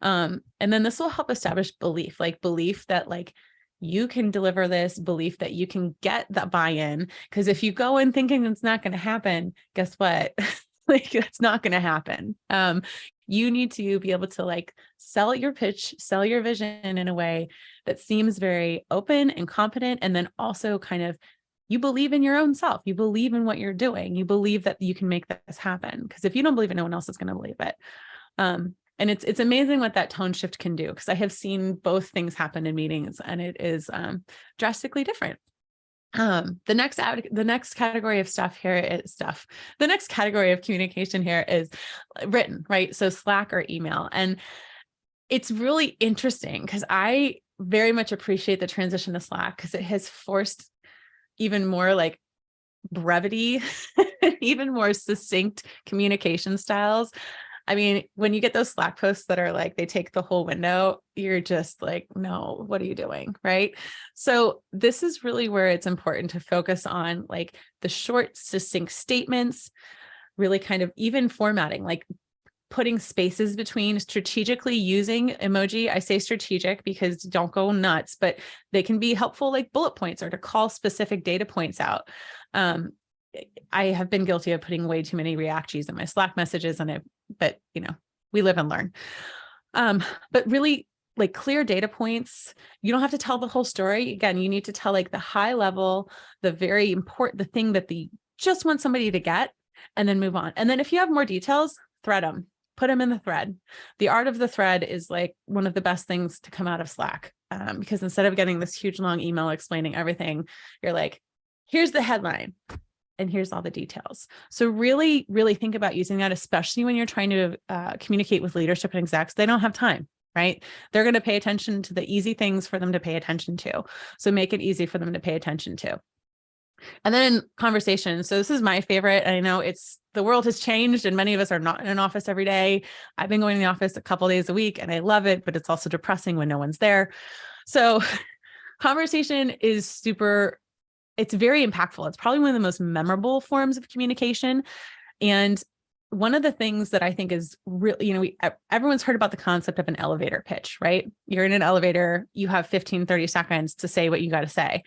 And then this will help establish belief that like you can deliver this, belief that you can get that buy-in. Because if you go in thinking it's not going to happen, guess what? Like it's not going to happen. You need to be able to like sell your pitch, sell your vision in a way that seems very open and confident. And then also kind of, you believe in your own self. You believe in what you're doing. You believe that you can make this happen. Because if you don't believe it, no one else is going to believe it. And it's amazing what that tone shift can do. Because I have seen both things happen in meetings and it is drastically different. The next category of stuff here is the next category of communication here is written, right? So Slack or email. And it's really interesting because I very much appreciate the transition to Slack because it has forced even more like brevity, even more succinct communication styles. I mean, when you get those Slack posts that are like, they take the whole window, you're just like, no, what are you doing? Right. So this is really where it's important to focus on like the short, succinct statements, really kind of even formatting, like putting spaces between, strategically using emoji. I say strategic because don't go nuts, but they can be helpful like bullet points or to call specific data points out. I have been guilty of putting way too many reactions in my Slack messages but you know, we live and learn. But really like clear data points. You don't have to tell the whole story. Again, you need to tell like the high level, the very important, the thing that just want somebody to get, and then move on. And then if you have more details, thread them, put them in the thread. The art of the thread is like one of the best things to come out of Slack. Because instead of getting this huge long email explaining everything, you're like, here's the headline. And here's all the details. So really, really think about using that, especially when you're trying to communicate with leadership and execs. They don't have time, right? They're going to pay attention to the easy things for them to pay attention to. So make it easy for them to pay attention to. And then conversation. So this is my favorite. I know the world has changed and many of us are not in an office every day. I've been going to the office a couple days a week and I love it, but it's also depressing when no one's there. So conversation is it's very impactful. It's probably one of the most memorable forms of communication. And one of the things that I think is really, everyone's heard about the concept of an elevator pitch, right? You're in an elevator, you have 15, 30 seconds to say what you got to say.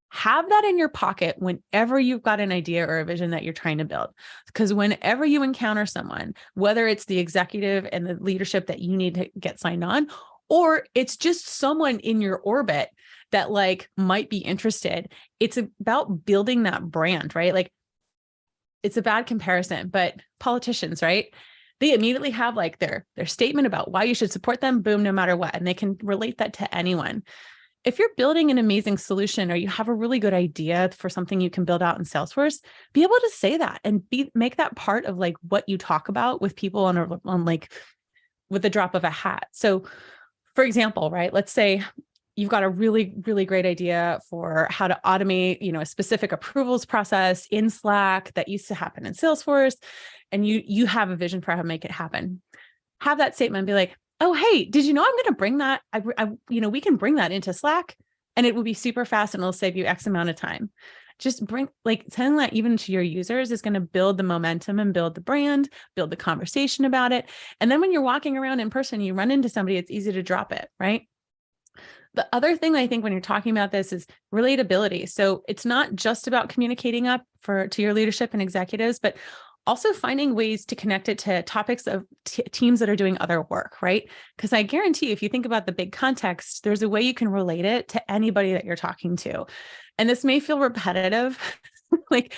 Have that in your pocket whenever you've got an idea or a vision that you're trying to build. Because whenever you encounter someone, whether it's the executive and the leadership that you need to get signed on, or it's just someone in your orbit that like might be interested, it's about building that brand, right? Like it's a bad comparison, but politicians, right? They immediately have like their statement about why you should support them, boom, no matter what. And they can relate that to anyone. If you're building an amazing solution or you have a really good idea for something you can build out in Salesforce, be able to say that and make that part of like what you talk about with people on like with the drop of a hat. So for example, right, let's say you've got a really, really great idea for how to automate, a specific approvals process in Slack that used to happen in Salesforce, and you have a vision for how to make it happen. Have that statement be like, oh, hey, did you know I'm going to bring that? We can bring that into Slack and it will be super fast and it'll save you X amount of time. Just telling that even to your users is going to build the momentum and build the brand, build the conversation about it. And then when you're walking around in person, you run into somebody, it's easy to drop it, right? The other thing I think when you're talking about this is relatability. So it's not just about communicating up to your leadership and executives, but also finding ways to connect it to topics of teams that are doing other work, right? Because I guarantee if you think about the big context, there's a way you can relate it to anybody that you're talking to. And this may feel repetitive, like,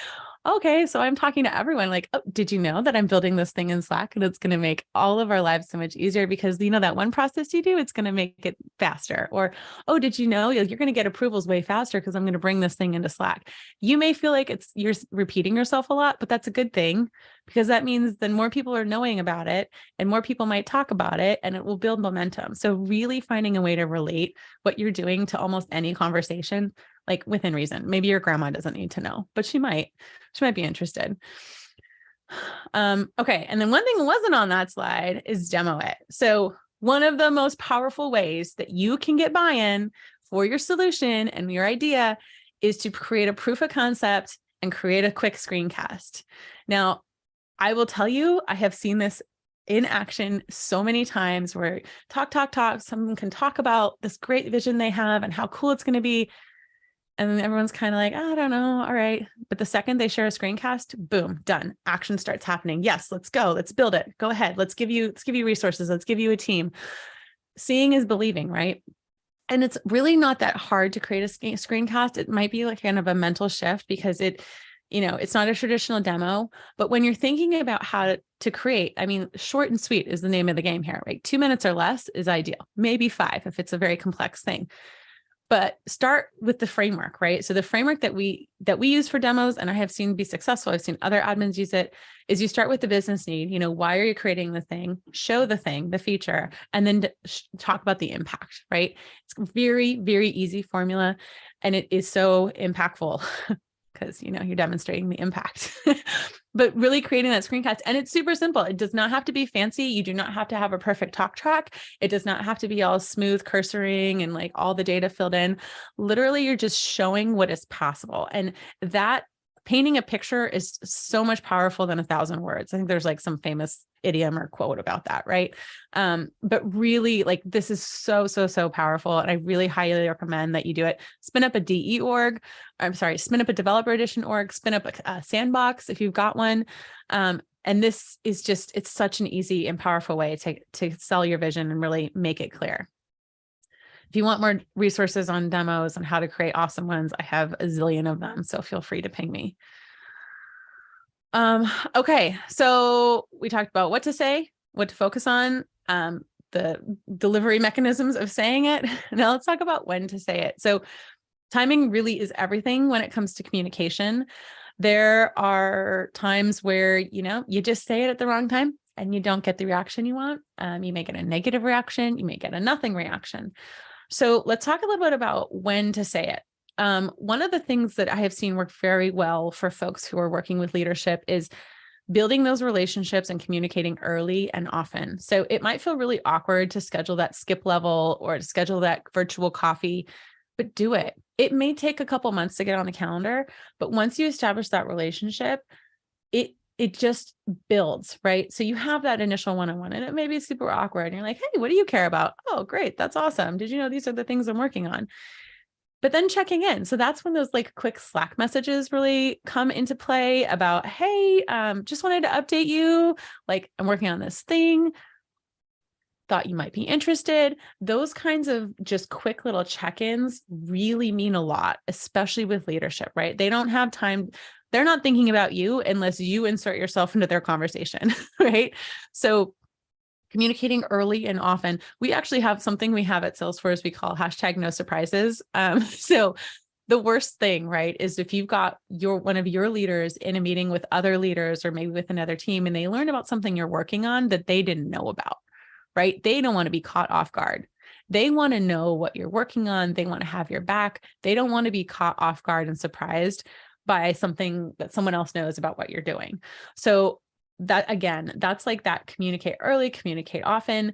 okay, so I'm talking to everyone like, oh, did you know that I'm building this thing in Slack and it's going to make all of our lives so much easier because that one process you do, it's going to make it faster. Or, oh, did you know you're going to get approvals way faster because I'm going to bring this thing into Slack. You may feel like you're repeating yourself a lot, but that's a good thing because that means then more people are knowing about it and more people might talk about it and it will build momentum. So really finding a way to relate what you're doing to almost any conversation, like within reason. Maybe your grandma doesn't need to know, but she might be interested. Okay. And then one thing that wasn't on that slide is demo it. So one of the most powerful ways that you can get buy-in for your solution and your idea is to create a proof of concept and create a quick screencast. Now, I will tell you, I have seen this in action so many times where talk, someone can talk about this great vision they have and how cool it's going to be. And then everyone's kind of like, I don't know. All right. But the second they share a screencast, boom, done. Action starts happening. Yes, let's go. Let's build it. Go ahead. Let's give you resources. Let's give you a team. Seeing is believing, right? And it's really not that hard to create a screencast. It might be like kind of a mental shift because it's not a traditional demo, but when you're thinking about how to create, short and sweet is the name of the game here, right? 2 minutes or less is ideal. Maybe 5 if it's a very complex thing. But start with the framework, right? So the framework that we use for demos, and I have seen be successful, I've seen other admins use it, is you start with the business need. Why are you creating the thing? Show the thing, the feature, and then talk about the impact, right? It's very, very easy formula, and it is so impactful because you're demonstrating the impact. But really creating that screencast, and it's super simple. It does not have to be fancy. You do not have to have a perfect talk track. It does not have to be all smooth cursoring and like all the data filled in. Literally, you're just showing what is possible. And that painting a picture is so much powerful than 1,000 words. I think there's like some famous idiom or quote about that, right? But really, like, this is so, so, so powerful. And I really highly recommend that you do it. Spin up a DE org. Spin up a developer edition org, spin up a sandbox if you've got one. And this is just, it's such an easy and powerful way to sell your vision and really make it clear. If you want more resources on demos and how to create awesome ones, I have a zillion of them, so feel free to ping me. Okay, so we talked about what to say, what to focus on, the delivery mechanisms of saying it. Now let's talk about when to say it. So timing really is everything when it comes to communication. There are times where, you just say it at the wrong time and you don't get the reaction you want. You may get a negative reaction, you may get a nothing reaction. So let's talk a little bit about when to say it. One of the things that I have seen work very well for folks who are working with leadership is building those relationships and communicating early and often. So it might feel really awkward to schedule that skip level or to schedule that virtual coffee, but do it. It may take a couple months to get on the calendar, but once you establish that relationship, it just builds, right? So you have that initial one-on-one and it may be super awkward. And you're like, hey, what do you care about? Oh, great. That's awesome. Did you know these are the things I'm working on? But then checking in. So that's when those like quick Slack messages really come into play about, hey, just wanted to update you. Like, I'm working on this thing. Thought you might be interested. Those kinds of just quick little check-ins really mean a lot, especially with leadership, right? They don't have time. They're not thinking about you unless you insert yourself into their conversation, right? So communicating early and often. We actually have something we have at Salesforce we call #NoSurprises. So the worst thing, right, is if you've got one of your leaders in a meeting with other leaders or maybe with another team and they learn about something you're working on that they didn't know about, right? They don't want to be caught off guard. They want to know what you're working on. They want to have your back. They don't want to be caught off guard and surprised by something that someone else knows about what you're doing. So that, again, that's like that communicate early, communicate often.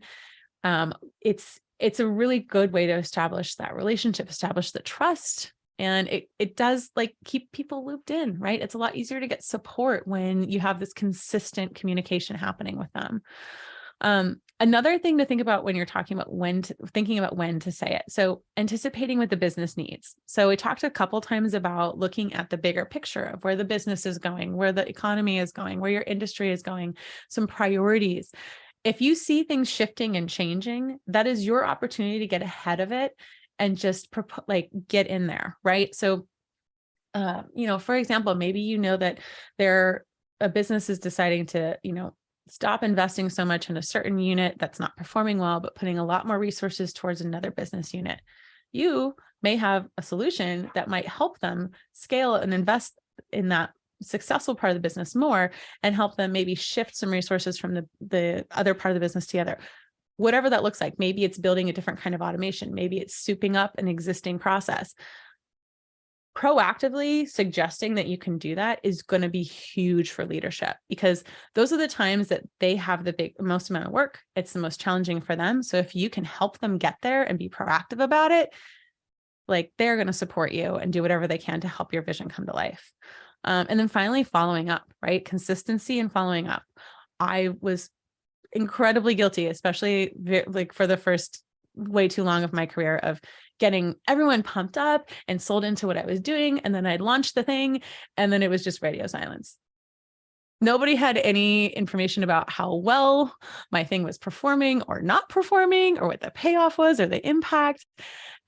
It's a really good way to establish that relationship, establish the trust. And it does like keep people looped in, right? It's a lot easier to get support when you have this consistent communication happening with them. Another thing to think about when you're talking about thinking about when to say it. So anticipating what the business needs. So we talked a couple times about looking at the bigger picture of where the business is going, where the economy is going, where your industry is going, some priorities. If you see things shifting and changing, that is your opportunity to get ahead of it and just get in there, right? So, for example, maybe that a business is deciding to, stop investing so much in a certain unit that's not performing well, but putting a lot more resources towards another business unit. You may have a solution that might help them scale and invest in that successful part of the business more and help them maybe shift some resources from the other part of the business to the other. Whatever that looks like. Maybe it's building a different kind of automation. Maybe it's souping up an existing process. Proactively suggesting that you can do that is going to be huge for leadership because those are the times that they have the most amount of work. It's the most challenging for them. So if you can help them get there and be proactive about it, like they're going to support you and do whatever they can to help your vision come to life. And then finally, following up, right? Consistency and following up. I was incredibly guilty, especially like for the first way too long of my career of getting everyone pumped up and sold into what I was doing. And then I'd launch the thing and then it was just radio silence. Nobody had any information about how well my thing was performing or not performing or what the payoff was or the impact.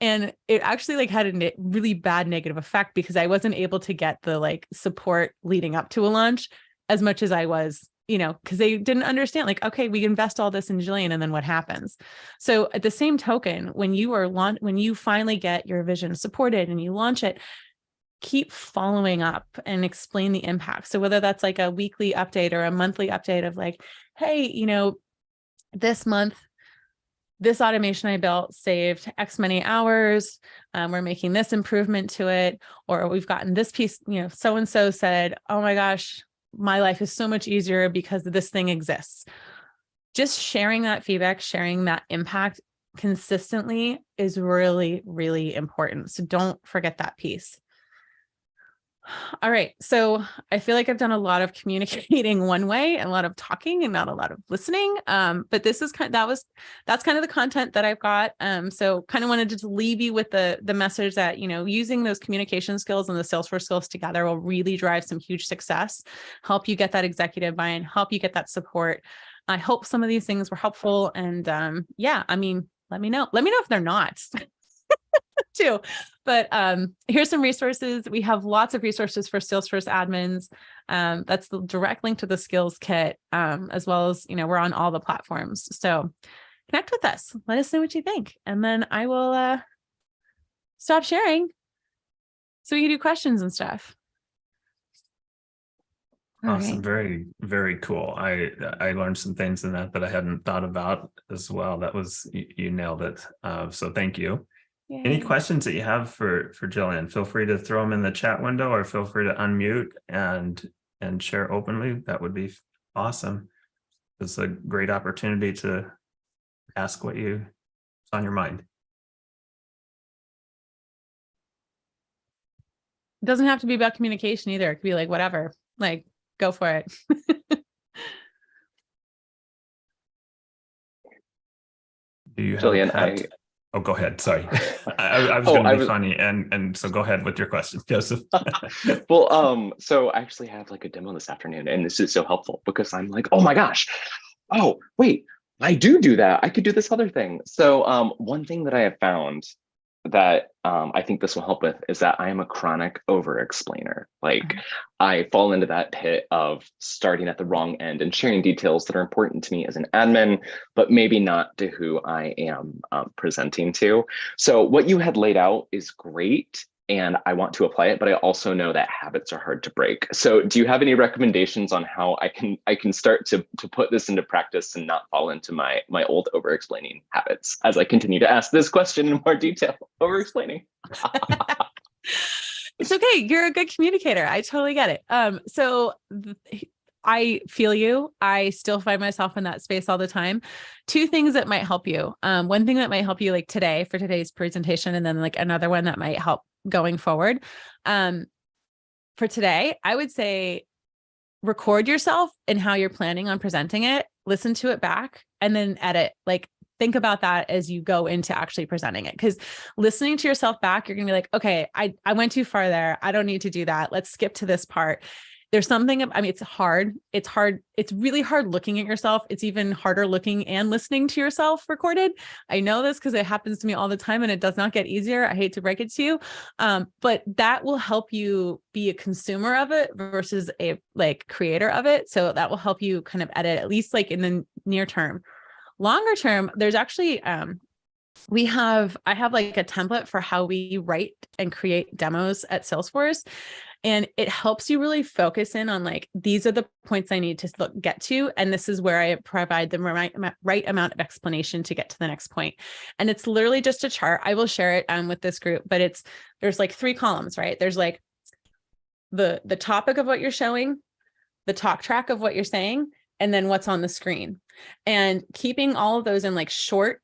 And it actually had a really bad negative effect because I wasn't able to get the support leading up to a launch as much as I was because they didn't understand, like, okay, we invest all this in Jillian and then what happens? So at the same token, when you finally get your vision supported and you launch it, keep following up and explain the impact. So whether that's like a weekly update or a monthly update of like, hey, this month, this automation I built saved X many hours. We're making this improvement to it, or we've gotten this piece, so-and-so said, oh my gosh, my life is so much easier because this thing exists. Just sharing that feedback, sharing that impact consistently is really, really important. So don't forget that piece. All right. So I feel like I've done a lot of communicating one way and a lot of talking and not a lot of listening. But this is that's kind of the content that I've got. So kind of wanted to leave you with the message that, using those communication skills and the Salesforce skills together will really drive some huge success, help you get that executive buy-in, help you get that support. I hope some of these things were helpful. And let me know. Let me know if they're not. Too. But here's some resources. We have lots of resources for Salesforce admins. That's the direct link to the skills kit, as well as, we're on all the platforms. So connect with us. Let us know what you think. And then I will stop sharing so we can do questions and stuff. Awesome. Very, very cool. I learned some things in that I hadn't thought about as well. That was, you nailed it. So thank you. Yay. Any questions that you have for Jillian, feel free to throw them in the chat window or feel free to unmute and share openly. That would be awesome. It's a great opportunity to ask what's on your mind. It doesn't have to be about communication either. It could be like whatever, like go for it. Do you have Jillian, Oh, go ahead. Sorry. I was going to be funny. And so go ahead with your question, Joseph. Well, so I actually have like a demo this afternoon, and this is so helpful because I'm like, oh my gosh. Oh, wait, I do that. I could do this other thing. So one thing that I have found that I think this will help with is that I am a chronic over-explainer. Like I fall into that pit of starting at the wrong end and sharing details that are important to me as an admin, but maybe not to who I am presenting to. So what you had laid out is great, and I want to apply it, but I also know that habits are hard to break. So do you have any recommendations on how I can start to put this into practice and not fall into my old over-explaining habits as I continue to ask this question in more detail? Over-explaining. It's okay. You're a good communicator. I totally get it. So I feel you. I still find myself in that space all the time. Two things that might help you. One thing that might help you like today for today's presentation, and then like another one that might help going forward. For today, I would say record yourself and how you're planning on presenting it, listen to it back, and then edit. Like think about that as you go into actually presenting it. Because listening to yourself back, you're going to be like, okay, I went too far there. I don't need to do that. Let's skip to this part. There's something, it's hard. It's hard. It's really hard looking at yourself. It's even harder looking and listening to yourself recorded. I know this because it happens to me all the time and it does not get easier. I hate to break it to you. But that will help you be a consumer of it versus a creator of it. So that will help you kind of edit, at least like in the near term. Longer term, there's actually, I have like a template for how we write and create demos at Salesforce. And it helps you really focus in on like, these are the points I need to get to. And this is where I provide the right amount of explanation to get to the next point. And it's literally just a chart. I will share it with this group, but there's like 3 columns, right? There's like the topic of what you're showing, the talk track of what you're saying, and then what's on the screen. And keeping all of those in like short,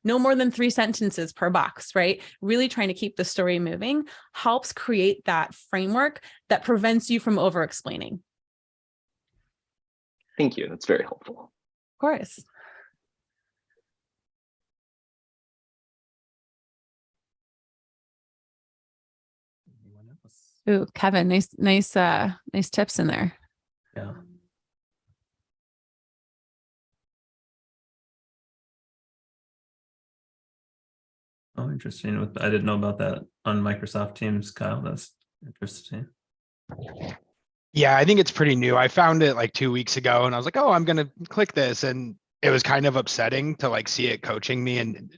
no more than 3 sentences per box, right? Really trying to keep the story moving helps create that framework that prevents you from over-explaining. Thank you. That's very helpful. Of course. Ooh, Kevin, nice tips in there. Yeah. Oh, interesting. I didn't know about that on Microsoft Teams, Kyle. That's interesting. Yeah, I think it's pretty new. I found it like 2 weeks ago and I was like, oh, I'm going to click this. And it was kind of upsetting to like see it coaching me and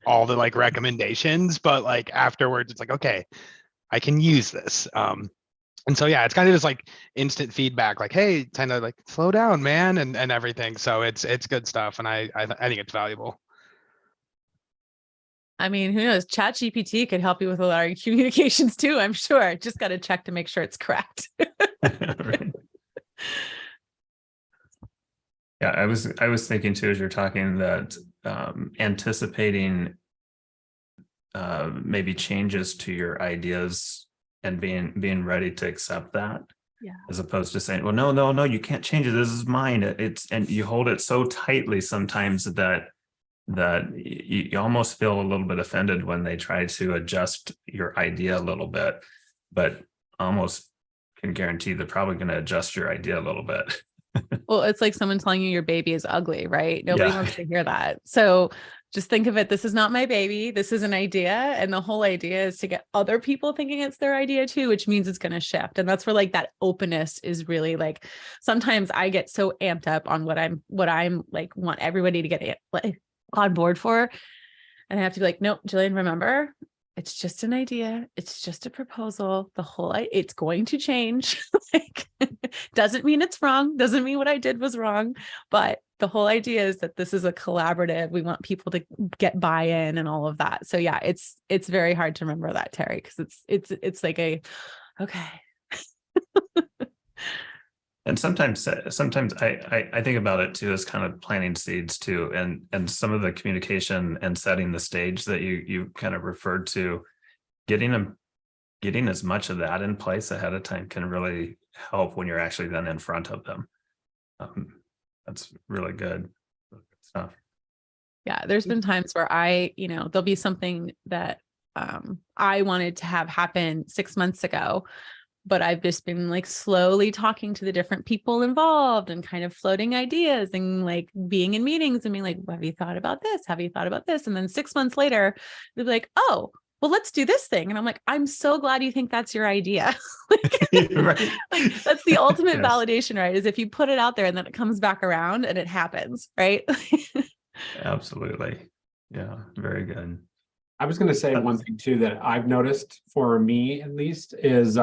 all the like recommendations. But like afterwards, it's like, okay, I can use this. And so, yeah, it's kind of just like instant feedback, like, hey, kind of like slow down, man, and everything. So it's good stuff. And I think it's valuable. I mean, who knows? ChatGPT could help you with a lot of communications too, I'm sure. Just got to check to make sure it's correct. Right. Yeah, I was thinking too, as you're talking, that anticipating maybe changes to your ideas and being ready to accept that. Yeah. As opposed to saying, well, no, you can't change it. This is mine. And you hold it so tightly sometimes that you almost feel a little bit offended when they try to adjust your idea a little bit, but almost can guarantee they're probably going to adjust your idea a little bit. Well, it's like someone telling you your baby is ugly, right? Nobody Yeah. wants to hear that. So just think of it. This is not my baby. This is an idea. And the whole idea is to get other people thinking it's their idea too, which means it's going to shift. And that's where like that openness is really like, sometimes I get so amped up on what I'm like, want everybody to get like on board for. And I have to be like, nope, Jillian, remember, it's just an idea. It's just a proposal. It's going to change. Like, doesn't mean it's wrong. Doesn't mean what I did was wrong. But the whole idea is that this is a collaborative. We want people to get buy-in and all of that. So yeah, it's very hard to remember that, Terry, because it's like okay. And sometimes I think about it too as kind of planting seeds too, and some of the communication and setting the stage that you kind of referred to, getting as much of that in place ahead of time can really help when you're actually then in front of them. That's really good stuff. Yeah, there's been times where there'll be something that I wanted to have happen 6 months ago, but I've just been like slowly talking to the different people involved and kind of floating ideas and like being in meetings and being like, have you thought about this? Have you thought about this? And then 6 months later, they'll be like, oh, well, let's do this thing. And I'm like, I'm so glad you think that's your idea. Right. Like, that's the ultimate Yes. validation, right? Is if you put it out there and then it comes back around and it happens, right? Absolutely. Yeah, very good. I was going to say one thing too that I've noticed for me at least is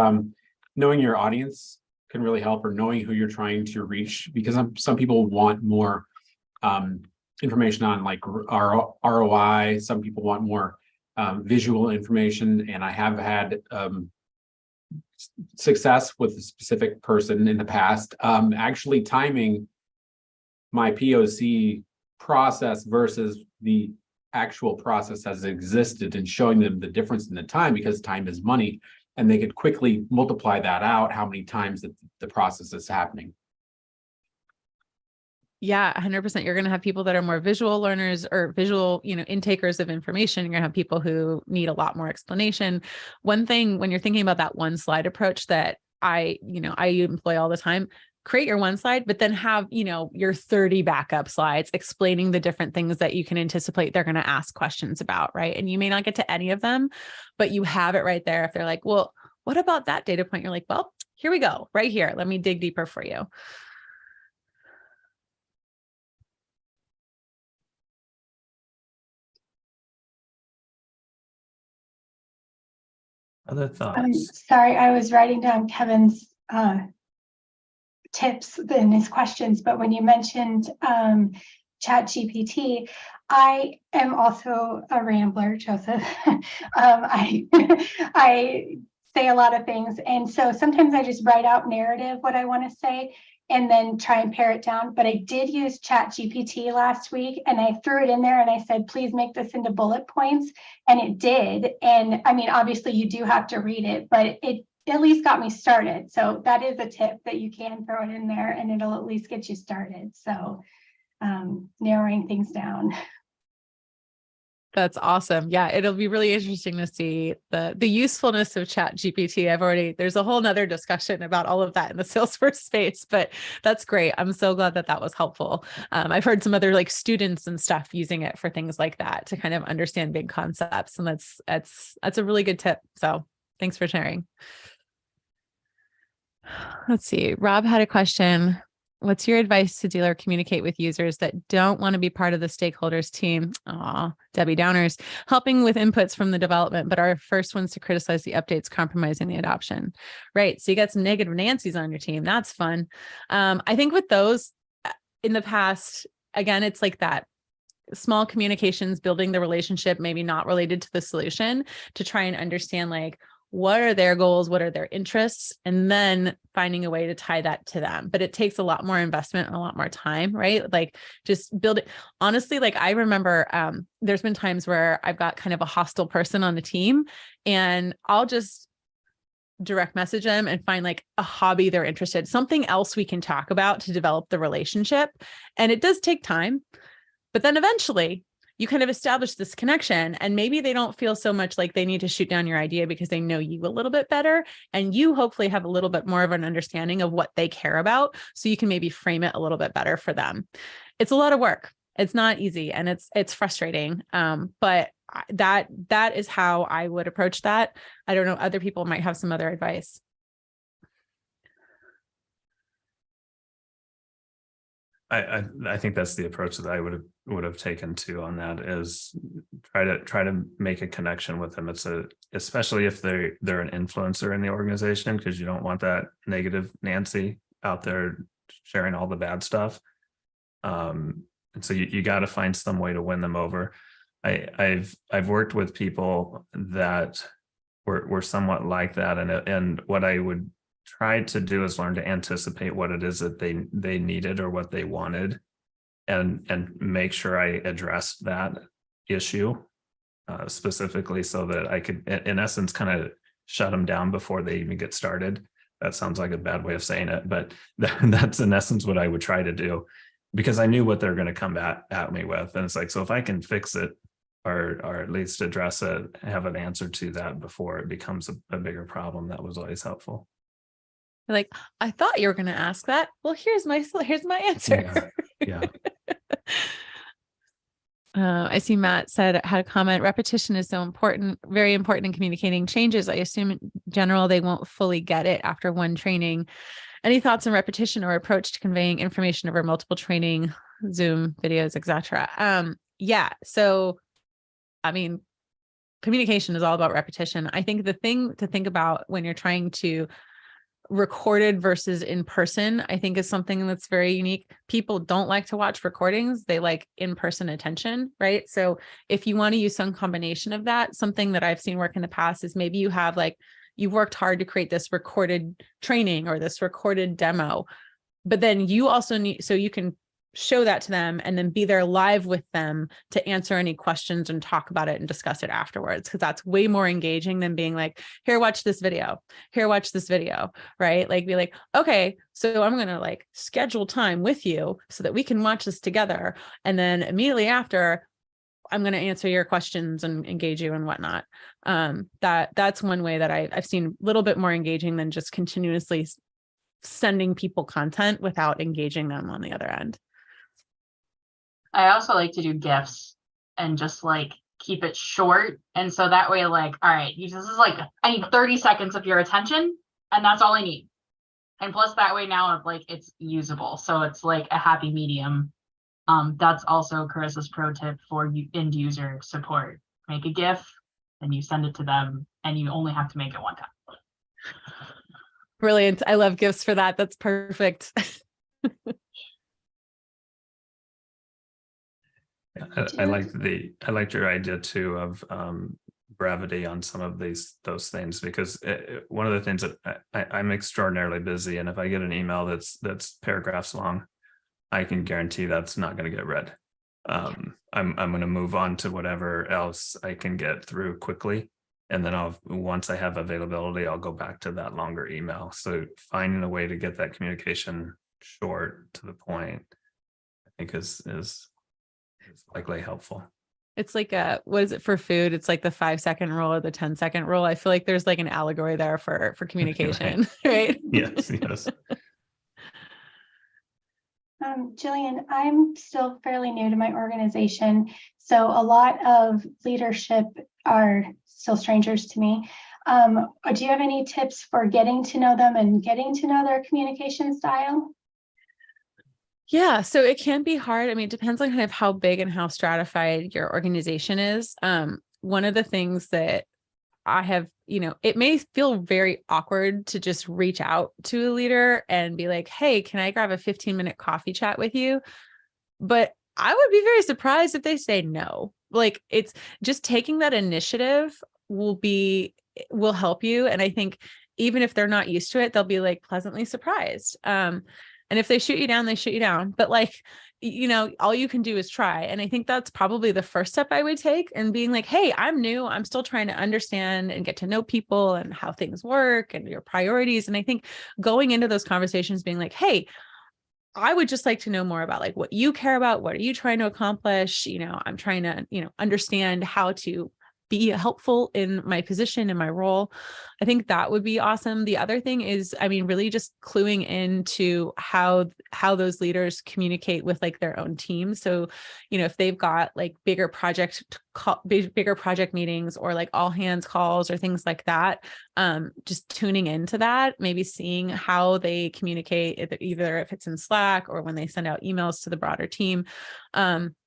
knowing your audience can really help, or knowing who you're trying to reach, because some people want more information on like ROI. Some people want more visual information, and I have had success with a specific person in the past actually timing my POC process versus the actual process as it existed, and showing them the difference in the time, because time is money, and they could quickly multiply that out how many times that the process is happening. Yeah, 100%. You're going to have people that are more visual learners or visual, intakers of information. You're going to have people who need a lot more explanation. One thing when you're thinking about that one slide approach that I employ all the time, create your one slide, but then have, your 30 backup slides explaining the different things that you can anticipate they're going to ask questions about, right? And you may not get to any of them, but you have it right there. If they're like, well, what about that data point? You're like, well, here we go, right here. Let me dig deeper for you. Other thoughts? Sorry, I was writing down Kevin's tips and his questions, but when you mentioned ChatGPT, I am also a rambler, Joseph. I say a lot of things, and so sometimes I just write out narrative what I want to say and then try and pare it down. But I did use ChatGPT last week, and I threw it in there and I said, please make this into bullet points, and it did. And I mean, obviously you do have to read it, but it at least got me started. So that is a tip, that you can throw it in there and it'll at least get you started. So narrowing things down. That's awesome. Yeah, it'll be really interesting to see the usefulness of ChatGPT. There's a whole nother discussion about all of that in the Salesforce space, but that's great. I'm so glad that was helpful. I've heard some other like students and stuff using it for things like that to kind of understand big concepts. And that's a really good tip. So thanks for sharing. Let's see. Rob had a question. What's your advice to deal or communicate with users that don't want to be part of the stakeholders team? Aw, Debbie Downers, helping with inputs from the development, but are first ones to criticize the updates, compromising the adoption. Right. So you got some negative Nancy's on your team. That's fun. I think with those in the past, again, it's like that small communications, building the relationship, maybe not related to the solution, to try and understand like, what are their goals? What are their interests? And then finding a way to tie that to them. But it takes a lot more investment and a lot more time, right? Like just build it. Honestly, like I remember there's been times where I've got kind of a hostile person on the team and I'll just direct message them and find like a hobby they're interested, something else we can talk about to develop the relationship. And it does take time, but then eventually you kind of establish this connection and maybe they don't feel so much like they need to shoot down your idea because they know you a little bit better. And you hopefully have a little bit more of an understanding of what they care about. So you can maybe frame it a little bit better for them. It's a lot of work. It's not easy and it's frustrating. But that is how I would approach that. I don't know. Other people might have some other advice. I think that's the approach that I would have taken too on that, is try to make a connection with them. Especially if they're an influencer in the organization, because you don't want that negative Nancy out there sharing all the bad stuff. And so you got to find some way to win them over. I've worked with people that were somewhat like that, and what I would try to do is learn to anticipate what it is that they needed or what they wanted, and make sure I addressed that issue specifically, so that I could, in essence, kind of shut them down before they even get started. That sounds like a bad way of saying it, but that's in essence what I would try to do, because I knew what they're going to come at me with. And it's like, so if I can fix it, or at least address it, have an answer to that before it becomes a bigger problem, that was always helpful. Like, I thought you were going to ask that. Well, here's my answer. Yeah. I see Matt had a comment. Repetition is so important, very important in communicating changes. I assume in general, they won't fully get it after one training. Any thoughts on repetition or approach to conveying information over multiple training, Zoom videos, etc.? Yeah. So, I mean, communication is all about repetition. I think the thing to think about when you're trying to recorded versus in person, I think is something that's very unique. People don't like to watch recordings. They like in-person attention, right? So if you want to use some combination of that, something that I've seen work in the past is maybe you have like, you've worked hard to create this recorded training or this recorded demo, but then you also need, so you can show that to them and then be there live with them to answer any questions and talk about it and discuss it afterwards. Cause that's way more engaging than being like, here, watch this video, right? Like be like, okay, so I'm going to like schedule time with you so that we can watch this together. And then immediately after, I'm going to answer your questions and engage you and whatnot. That's one way that I've seen a little bit more engaging than just continuously sending people content without engaging them on the other end. I also like to do GIFs and just like keep it short. And so that way, like, all right, this is like, I need 30 seconds of your attention and that's all I need. And plus that way now like it's usable. So it's like a happy medium. That's also Carissa's pro tip for end user support. Make a GIF and you send it to them and you only have to make it one time. Brilliant. I love GIFs for that. That's perfect. I liked your idea too of brevity on some of those things, because one of the things that I'm extraordinarily busy, and if I get an email that's paragraphs long, I can guarantee that's not going to get read. I'm going to move on to whatever else I can get through quickly, and then once I have availability, I'll go back to that longer email. So finding a way to get that communication short to the point, I think is likely helpful. It's like what is it for food? It's like the 5-second rule or the 10-second rule. I feel like there's like an allegory there for communication, right? Yes. Jillian, I'm still fairly new to my organization, so a lot of leadership are still strangers to me. Do you have any tips for getting to know them and getting to know their communication style? Yeah, so it can be hard. I mean, it depends on kind of how big and how stratified your organization is. One of the things that I have, it may feel very awkward to just reach out to a leader and be like, hey, can I grab a 15-minute coffee chat with you? But I would be very surprised if they say no. Like, it's just taking that initiative will help you. And I think even if they're not used to it, they'll be like pleasantly surprised. And if they shoot you down, they shoot you down. But like, all you can do is try. And I think that's probably the first step I would take, and being like, hey, I'm new. I'm still trying to understand and get to know people and how things work and your priorities. And I think going into those conversations being like, hey, I would just like to know more about like what you care about. What are you trying to accomplish? I'm trying to, understand how to be helpful in my position and my role. I think that would be awesome. The other thing is, really just cluing into how those leaders communicate with like their own team. So, if they've got like bigger project meetings or like all hands calls or things like that, just tuning into that, maybe seeing how they communicate, either if it's in Slack or when they send out emails to the broader team.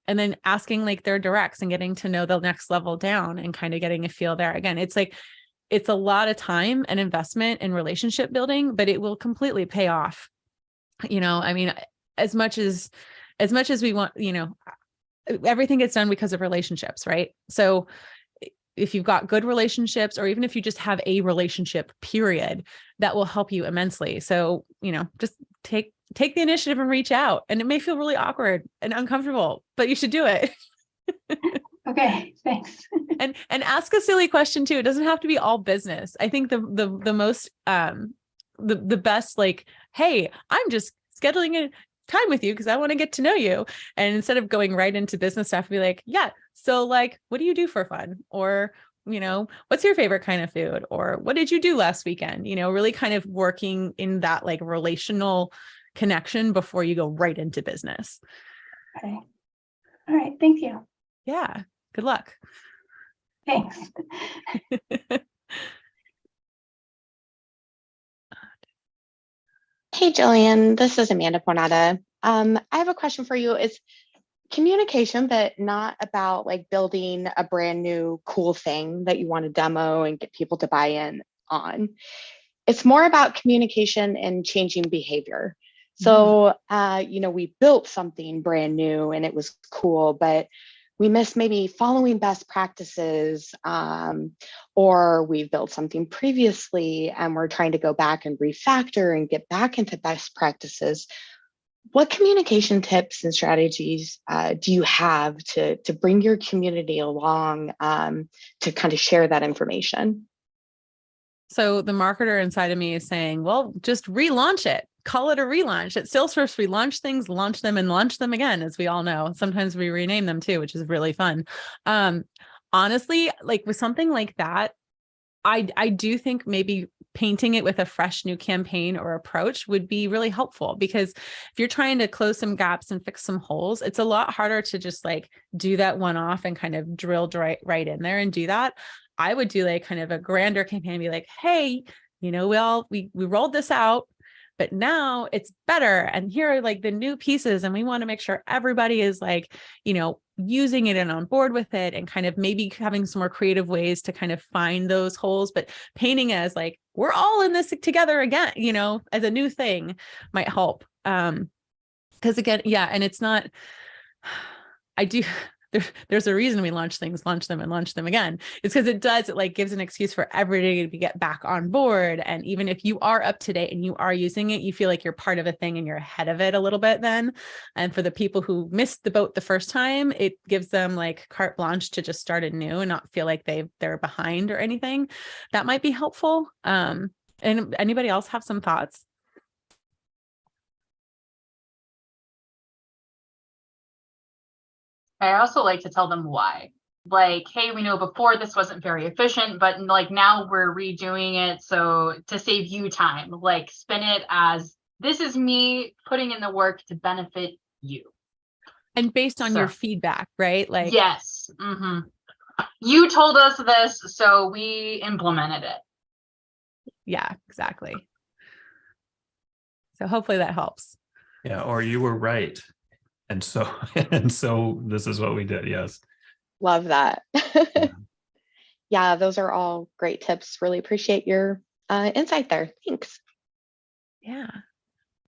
And then asking like their directs and getting to know the next level down and kind of getting a feel there. Again, it's a lot of time and investment in relationship building, but it will completely pay off. As much as we want, everything gets done because of relationships, right? So if you've got good relationships, or even if you just have a relationship period, that will help you immensely. So, just take the initiative and reach out. And it may feel really awkward and uncomfortable, but you should do it. Okay, thanks. And ask a silly question too. It doesn't have to be all business. I think the most the best, like, hey, I'm just scheduling a time with you because I want to get to know you. And instead of going right into business stuff, be like, yeah, so like, what do you do for fun? Or, what's your favorite kind of food? Or what did you do last weekend? Really kind of working in that like relational connection before you go right into business. Okay. All right. Thank you. Yeah. Good luck. Thanks. Hey, Jillian, this is Amanda Pornata. I have a question for you. It's communication, but not about like building a brand new cool thing that you want to demo and get people to buy in on. It's more about communication and changing behavior. So, we built something brand new and it was cool, but we missed maybe following best practices, or we've built something previously and we're trying to go back and refactor and get back into best practices. What communication tips and strategies do you have to bring your community along to kind of share that information? So the marketer inside of me is saying, well, just relaunch it. Call it a relaunch. At Salesforce, we launch things, launch them, and launch them again, as we all know. Sometimes we rename them too, which is really fun. Honestly, like with something like that, I do think maybe painting it with a fresh new campaign or approach would be really helpful, because if you're trying to close some gaps and fix some holes, it's a lot harder to just like do that one off and kind of drill right in there and do that. I would do like kind of a grander campaign, be like, hey, we rolled this out, but now it's better. And here are like the new pieces. And we want to make sure everybody is like, using it and on board with it, and kind of maybe having some more creative ways to kind of find those holes, but painting it as like, we're all in this together again, as a new thing might help. Because again, yeah. And it's not, there's a reason we launch things, launch them and launch them again. It's because it like gives an excuse for everybody to get back on board. And even if you are up to date and you are using it, you feel like you're part of a thing and you're ahead of it a little bit then. And for the people who missed the boat the first time, it gives them like carte blanche to just start anew and not feel like they're behind or anything. That might be helpful. And anybody else have some thoughts? I also like to tell them why. Like, hey, we know before this wasn't very efficient, but like now we're redoing it. So to save you time, like spin it as this is me putting in the work to benefit you. And based on your feedback, right? Like, yes. Mm-hmm. you told us this, so we implemented it. Yeah, exactly. So hopefully that helps. Yeah, or you were right. And so and so this is what we did. Yes. Love that. Yeah, those are all great tips. Really appreciate your insight there. Thanks. Yeah.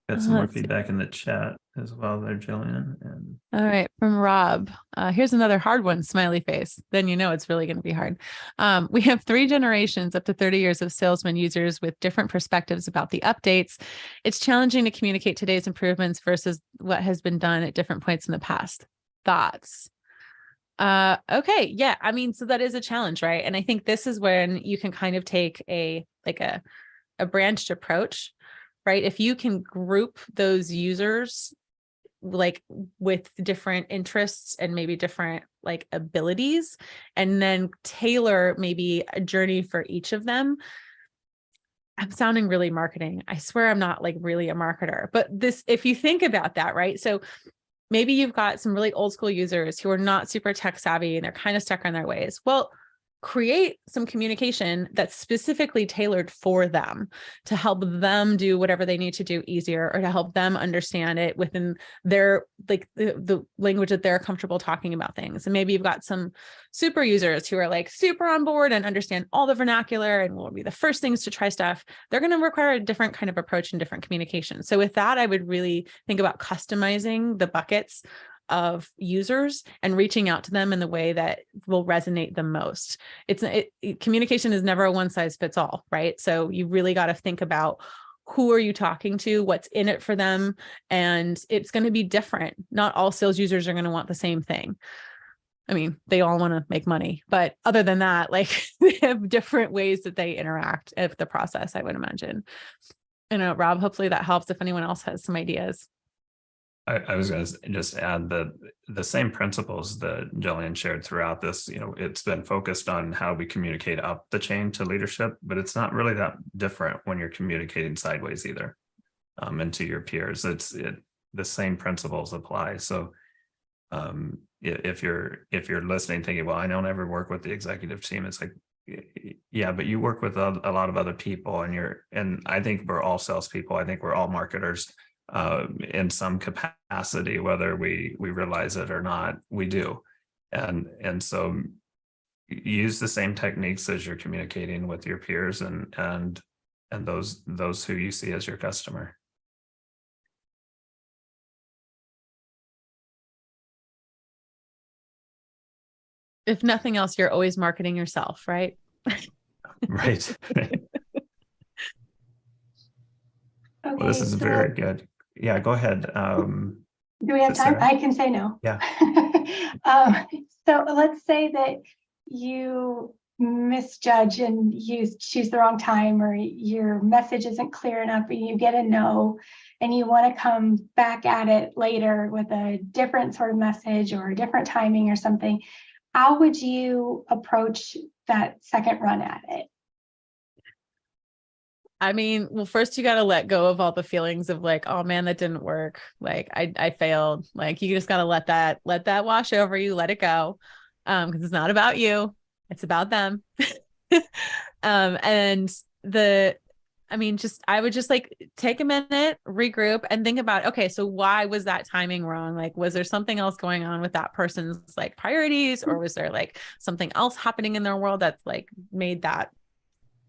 Got some more Let's see. feedback in the chat as well there, Jillian. And All right, from Rob. Here's another hard one, smiley face. Then you know it's really going to be hard. We have 3 generations up to 30 years of salesman users with different perspectives about the updates. It's challenging to communicate today's improvements versus what has been done at different points in the past. Thoughts? Okay, yeah, I mean, so that is a challenge, right? And I think this is when you can kind of take a branched approach, right? If you can group those users like with different interests and maybe different like abilities, and then tailor maybe a journey for each of them. I'm sounding really marketing. I swear I'm not like really a marketer, but this, if you think about that, right? So maybe you've got some really old school users who are not super tech savvy and they're kind of stuck on their ways. Well, create some communication that's specifically tailored for them to help them do whatever they need to do easier, or to help them understand it within their, like the language that they're comfortable talking about things. And maybe you've got some super users who are like super on board and understand all the vernacular and will be the first things to try stuff. They're going to require a different kind of approach and different communication. So with that, I would really think about customizing the buckets of users and reaching out to them in the way that will resonate the most. Communication is never a one size fits all, right? So you really got to think about who are you talking to, what's in it for them, and it's going to be different. Not all sales users are going to want the same thing. I mean, they all want to make money, but other than that, like they have different ways that they interact with the process, I would imagine. Rob, hopefully that helps if anyone else has some ideas. I was going to just add that the same principles that Jillian shared throughout this, it's been focused on how we communicate up the chain to leadership, but it's not really that different when you're communicating sideways either, and to your peers. The same principles apply. So if you're listening thinking, well, I don't ever work with the executive team, it's like, yeah, but you work with a lot of other people, and I think we're all salespeople. I think we're all marketers. In some capacity, whether we realize it or not, we do. And so use the same techniques as you're communicating with your peers and those who you see as your customer. If nothing else, you're always marketing yourself, right? Right. Okay, Well, this is very good. Yeah, go ahead. Do we have time? Sarah? I can say no. Yeah. So let's say that you misjudge and you choose the wrong time, or your message isn't clear enough, and you get a no, and you want to come back at it later with a different sort of message or a different timing or something. How would you approach that second run at it? I mean, well, first you got to let go of all the feelings of like, oh man, that didn't work. Like I failed. Like you just got to let that wash over you, let it go. Because it's not about you, it's about them. And I would just like take a minute, regroup, and think about, okay, so why was that timing wrong? Like, was there something else going on with that person's like priorities, or was there like something else happening in their world that's like made that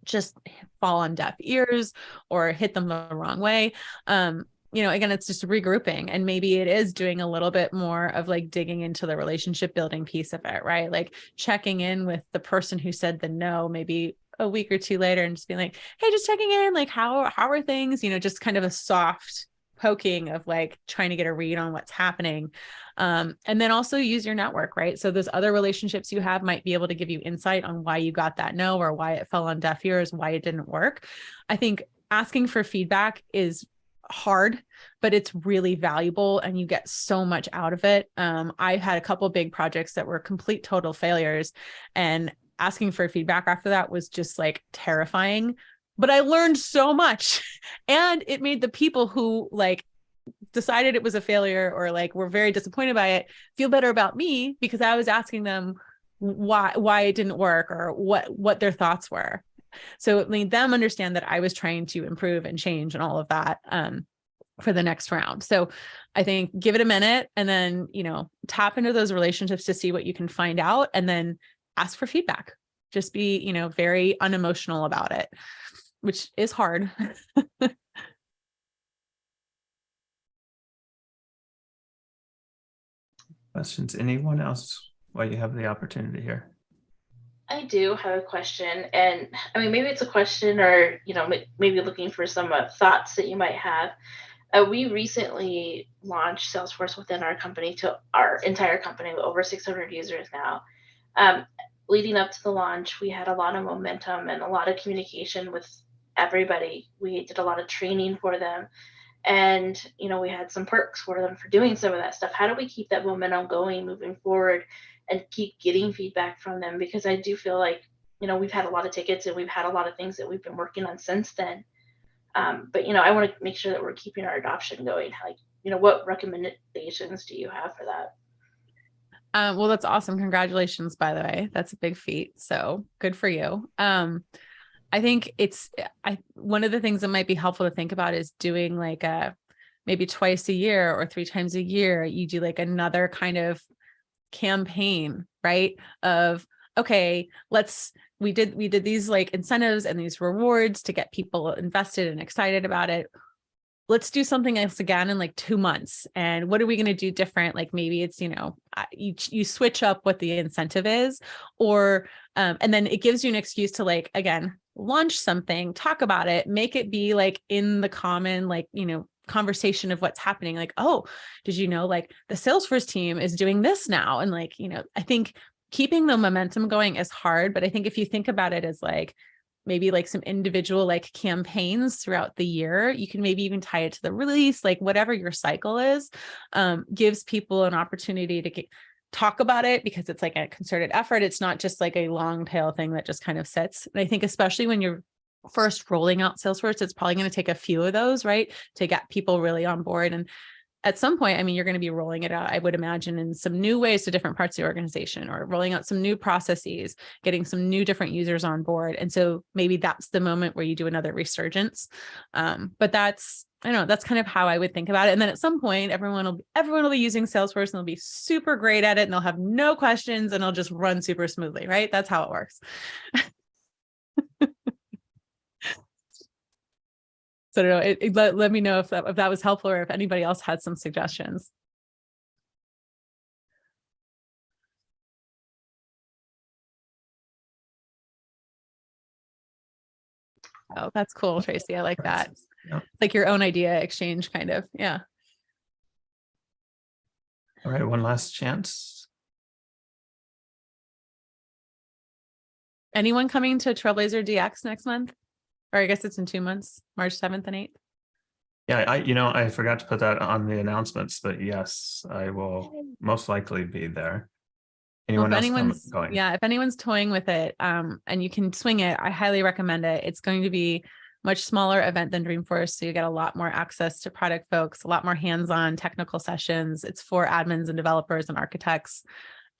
just fall on deaf ears or hit them the wrong way? Again, it's just regrouping, and maybe it is doing a little bit more of like digging into the relationship building piece of it, right? Like checking in with the person who said the no, maybe a week or two later, and just being like, hey, just checking in, like how are things, just kind of a soft poking of like trying to get a read on what's happening. And then also use your network, right? So those other relationships you have might be able to give you insight on why you got that no, or why it fell on deaf ears, why it didn't work. I think asking for feedback is hard, but it's really valuable, and you get so much out of it. I had a couple of big projects that were complete total failures, and asking for feedback after that was just like terrifying, but I learned so much, and it made the people who like decided it was a failure or like were very disappointed by it feel better about me, because I was asking them why it didn't work or what their thoughts were. So it made them understand that I was trying to improve and change and all of that for the next round. So I think give it a minute and then, tap into those relationships to see what you can find out and then ask for feedback. Just be, very unemotional about it, which is hard. Questions? Anyone else while you have the opportunity here? I do have a question, and I mean, maybe it's a question or, maybe looking for some thoughts that you might have. We recently launched Salesforce within our company to our entire company with over 600 users now. Leading up to the launch, we had a lot of momentum and a lot of communication with everybody. We did a lot of training for them. And, we had some perks for them for doing some of that stuff. How do we keep that momentum going moving forward and keep getting feedback from them? Because I do feel like, we've had a lot of tickets and we've had a lot of things that we've been working on since then. But, I want to make sure that we're keeping our adoption going. Like, what recommendations do you have for that? Well, that's awesome. Congratulations, by the way. That's a big feat. So good for you. I think one of the things that might be helpful to think about is doing like maybe twice a year or 3 times a year, you do like another kind of campaign, right? Of, okay, we did these like incentives and these rewards to get people invested and excited about it. Let's do something else again in like 2 months. And what are we going to do different? Like maybe it's, you switch up what the incentive is, or, and then it gives you an excuse to like, again, launch something, talk about it, make it be like in the common, like, conversation of what's happening. Like, oh, did you know, like the Salesforce team is doing this now? And like, I think keeping the momentum going is hard, but I think if you think about it as like, maybe like some individual like campaigns throughout the year, you can maybe even tie it to the release, like whatever your cycle is, gives people an opportunity to talk about it because it's like a concerted effort. It's not just like a long tail thing that just kind of sits. And I think especially when you're first rolling out Salesforce, it's probably going to take a few of those, right, to get people really on board. And at some point, I mean, you're going to be rolling it out, I would imagine, in some new ways to different parts of the organization, or rolling out some new processes, getting some new different users on board. And so maybe that's the moment where you do another resurgence. But that's kind of how I would think about it. And then at some point, everyone will be using Salesforce and they'll be super great at it and they'll have no questions and it'll just run super smoothly, right? That's how it works. So I don't know, let me know if that was helpful or if anybody else had some suggestions. Oh, that's cool, Tracy. I like that. Yep. Like your own idea exchange kind of. Yeah. All right, one last chance. Anyone coming to Trailblazer DX next month? Or I guess it's in 2 months, March 7th and 8th. Yeah, I forgot to put that on the announcements, but yes, I will most likely be there. Anyone else going? Yeah, if anyone's toying with it, and you can swing it, I highly recommend it. It's going to be much smaller event than Dreamforce, so you get a lot more access to product folks, a lot more hands-on technical sessions. It's for admins and developers and architects.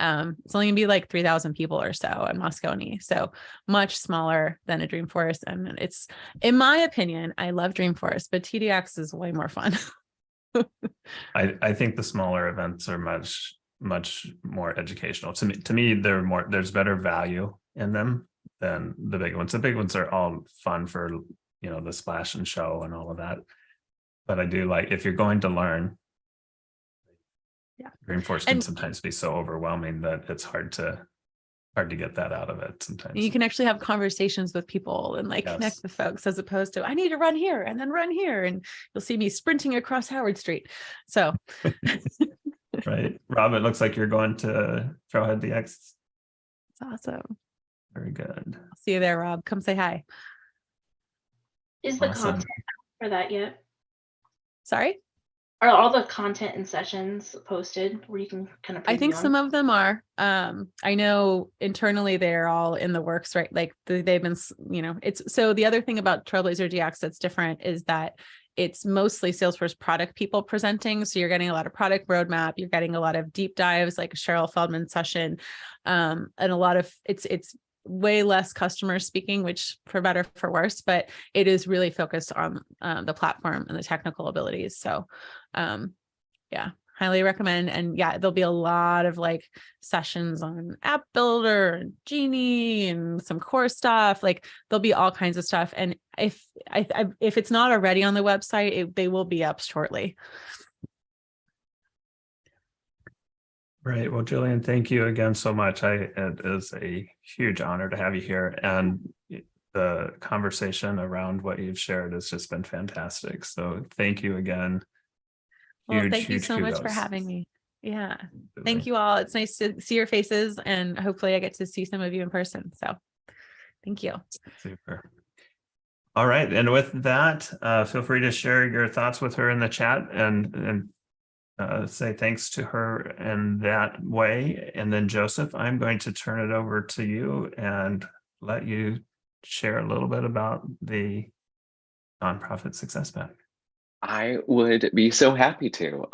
It's only gonna be like 3,000 people or so in Moscone, so much smaller than a Dreamforce. And it's, in my opinion, I love Dreamforce, but TDX is way more fun. I think the smaller events are much more educational. To me, there's better value in them than the big ones. The big ones are all fun for, the splash and show and all of that. But I do like, if you're going to learn, yeah, Dreamforce can sometimes be so overwhelming that it's hard to get that out of it sometimes. You can actually have conversations with people and like connect with folks, as opposed to I need to run here and then run here, and you'll see me sprinting across Howard Street. So right. Rob, it looks like you're going to Trailhead DX. It's awesome. Very good. I'll see you there, Rob. Come say hi. Is the content for that yet? Sorry? Are all the content and sessions posted where you can kind of I think on? some of them are. I know internally they're all in the works, right? Like they've been, it's so the other thing about Trailblazer DX that's different is that it's mostly Salesforce product people presenting. So you're getting a lot of product roadmap, you're getting a lot of deep dives like Cheryl Feldman session, and a lot of it's way less customer speaking, which for better, for worse, but it is really focused on the platform and the technical abilities. So yeah, highly recommend. And yeah, there'll be a lot of like sessions on app builder and Genie and some core stuff. Like there'll be all kinds of stuff. And if it's not already on the website, they will be up shortly. Right. Well, Jillian, thank you again so much. It is a huge honor to have you here. And the conversation around what you've shared has just been fantastic. So thank you again. Well, thank you so much for having me. Yeah. Absolutely. Thank you all. It's nice to see your faces, and hopefully I get to see some of you in person. So thank you. Super. All right. And with that, feel free to share your thoughts with her in the chat and say thanks to her in that way. And then Joseph, I'm going to turn it over to you and let you share a little bit about the Nonprofit Success Pack. I would be so happy to.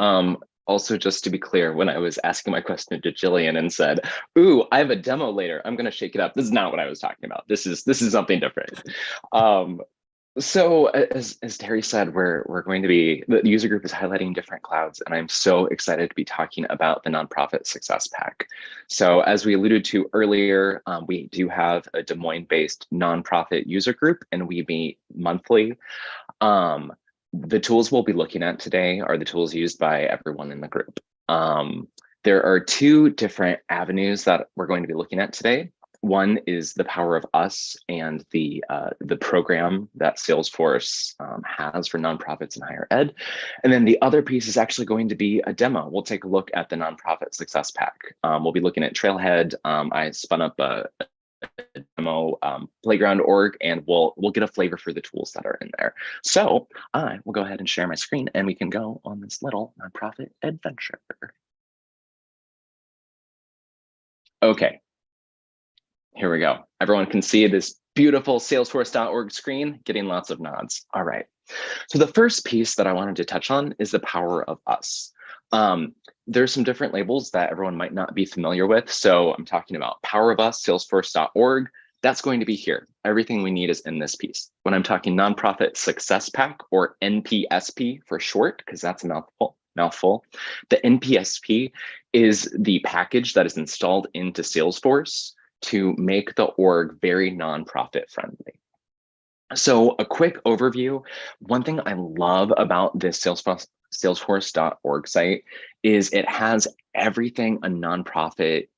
Also, just to be clear, when I was asking my question to Jillian and said, "Ooh, I have a demo later, I'm going to shake it up." This is not what I was talking about. This is something different. So as Terry said, we're going to be, the user group is highlighting different clouds, and I'm so excited to be talking about the Nonprofit Success Pack. So as we alluded to earlier, we do have a Des Moines-based nonprofit user group, and we meet monthly. The tools we'll be looking at today are the tools used by everyone in the group. There are two different avenues that we're going to be looking at today. One is the Power of Us and the program that Salesforce has for nonprofits in higher ed. And then the other piece is actually going to be a demo. We'll take a look at the Nonprofit Success Pack. We'll be looking at Trailhead. I spun up a demo playground org, and we'll get a flavor for the tools that are in there. So I will go ahead and share my screen, and we can go on this little nonprofit adventure. Okay. Here we go. Everyone can see this beautiful Salesforce.org screen getting lots of nods. All right. So the first piece that I wanted to touch on is the Power of Us. There's some different labels that everyone might not be familiar with. So I'm talking about Power of Us, Salesforce.org. That's going to be here. Everything we need is in this piece. When I'm talking Nonprofit Success Pack, or NPSP for short, because that's a mouthful. The NPSP is the package that is installed into Salesforce to make the org very nonprofit friendly. So a quick overview. One thing I love about this Salesforce.org site is it has everything a nonprofit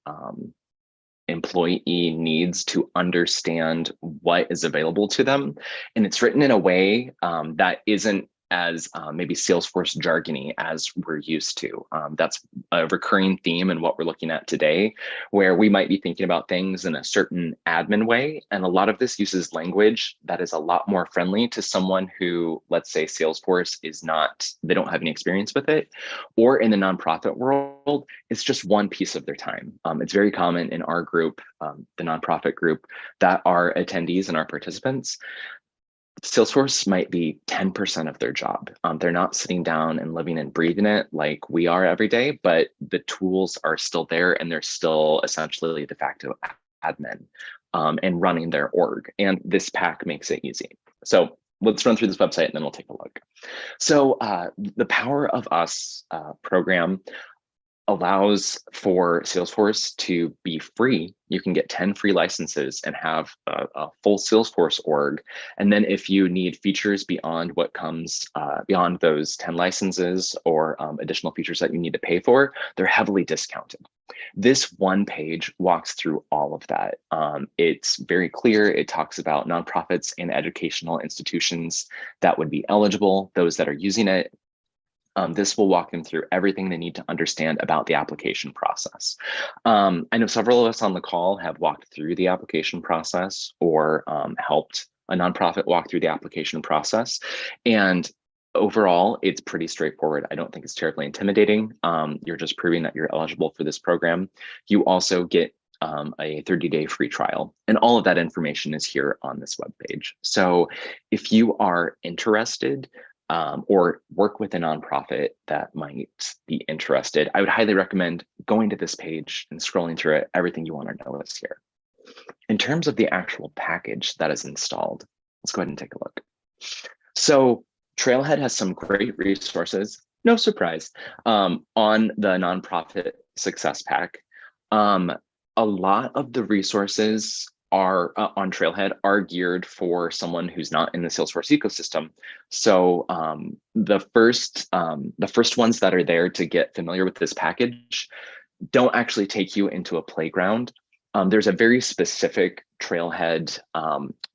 employee needs to understand what is available to them. And it's written in a way that isn't as maybe Salesforce jargony as we're used to. That's a recurring theme in what we're looking at today, where we might be thinking about things in a certain admin way. And a lot of this uses language that is a lot more friendly to someone who, let's say Salesforce is not, they don't have any experience with it, or in the nonprofit world, it's just one piece of their time. It's very common in our group, the nonprofit group, that our attendees and our participants, Salesforce might be 10% of their job. They're not sitting down and living and breathing it like we are every day, but the tools are still there, and they're still essentially de facto admin and running their org. And this pack makes it easy. So let's run through this website and then we'll take a look. So the Power of Us program allows for Salesforce to be free. You can get 10 free licenses and have a full Salesforce org. And then if you need features beyond what comes beyond those 10 licenses, or additional features that you need to pay for, they're heavily discounted. This one page walks through all of that. It's very clear. It talks about nonprofits and educational institutions that would be eligible, those that are using it. This will walk them through everything they need to understand about the application process. I know several of us on the call have walked through the application process, or helped a nonprofit walk through the application process. And overall, it's pretty straightforward. I don't think it's terribly intimidating. You're just proving that you're eligible for this program. You also get a 30-day free trial, and all of that information is here on this webpage. So if you are interested, or work with a nonprofit that might be interested, I would highly recommend going to this page and scrolling through it. Everything you want to know is here. In terms of the actual package that is installed, let's go ahead and take a look. So Trailhead has some great resources, no surprise, on the nonprofit success pack. A lot of the resources are on Trailhead are geared for someone who's not in the Salesforce ecosystem. So the first ones that are there to get familiar with this package don't actually take you into a playground. There's a very specific Trailhead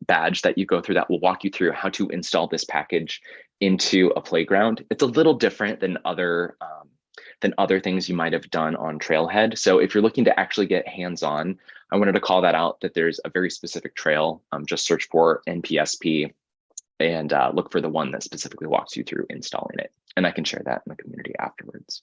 badge that you go through that will walk you through how to install this package into a playground. It's a little different than other things you might have done on Trailhead. So if you're looking to actually get hands-on, I wanted to call that out, that there's a very specific trail. Just search for NPSP and look for the one that specifically walks you through installing it. And I can share that in the community afterwards.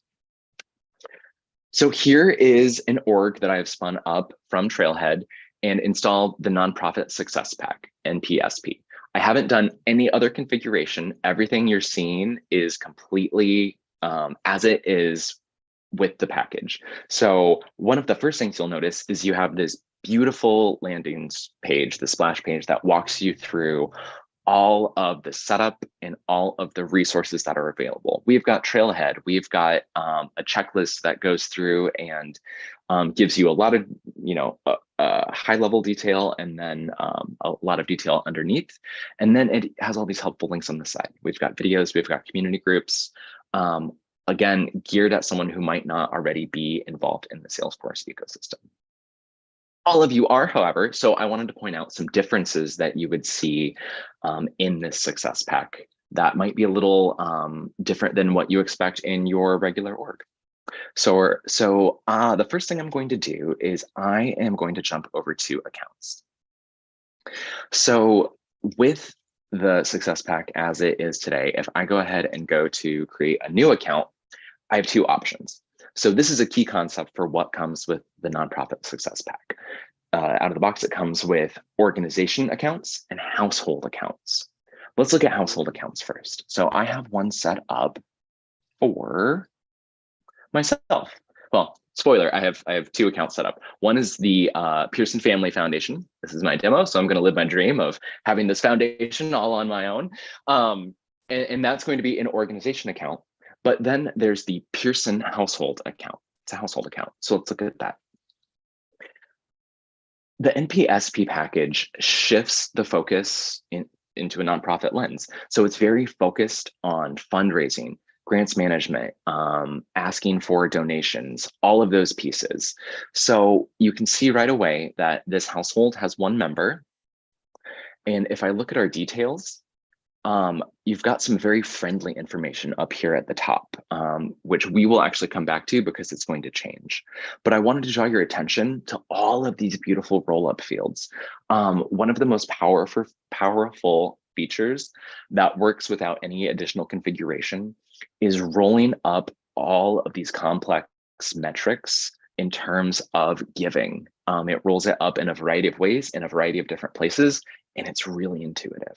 So here is an org that I have spun up from Trailhead and installed the Nonprofit Success Pack, NPSP. I haven't done any other configuration. Everything you're seeing is completely as it is with the package. So one of the first things you'll notice is you have this beautiful landings page, the splash page that walks you through all of the setup and all of the resources that are available. We've got Trailhead, we've got a checklist that goes through and gives you a lot of, high level detail, and then a lot of detail underneath. And then it has all these helpful links on the side. We've got videos, we've got community groups, again, geared at someone who might not already be involved in the Salesforce ecosystem. All of you are, however, so I wanted to point out some differences that you would see in this success pack that might be a little different than what you expect in your regular org. So the first thing I'm going to do is I am going to jump over to accounts. So with the success pack as it is today, if I go ahead and go to create a new account, I have two options. So this is a key concept for what comes with the nonprofit success pack. Out of the box, it comes with organization accounts and household accounts. Let's look at household accounts first. So I have one set up for myself. Well, spoiler, I have two accounts set up. One is the Pearson Family Foundation. This is my demo, so I'm going to live my dream of having this foundation all on my own. And that's going to be an organization account. But then there's the Pearson household account. It's a household account. So let's look at that. The NPSP package shifts the focus into a nonprofit lens. So it's very focused on fundraising, grants management, asking for donations, all of those pieces. So you can see right away that this household has one member. And if I look at our details, you've got some very friendly information up here at the top, which we will actually come back to because it's going to change. But I wanted to draw your attention to all of these beautiful roll-up fields. One of the most powerful features that works without any additional configuration is rolling up all of these complex metrics in terms of giving. It rolls it up in a variety of ways, in a variety of different places, and it's really intuitive.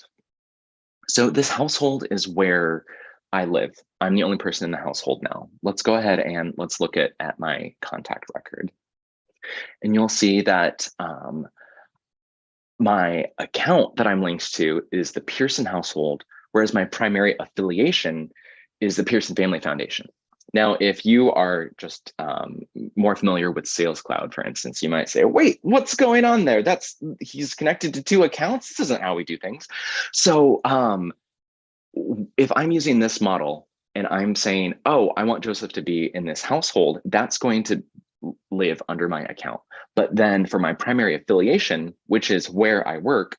So this household is where I live. I'm the only person in the household now. Let's go ahead and let's look at my contact record. And you'll see that my account that I'm linked to is the Pearson household, whereas my primary affiliation is the Pearson Family Foundation. Now, if you are just more familiar with Sales Cloud, for instance, you might say, wait, what's going on there? He's connected to two accounts. This isn't how we do things. So if I'm using this model and I'm saying, oh, I want Joseph to be in this household, that's going to live under my account. But then for my primary affiliation, which is where I work,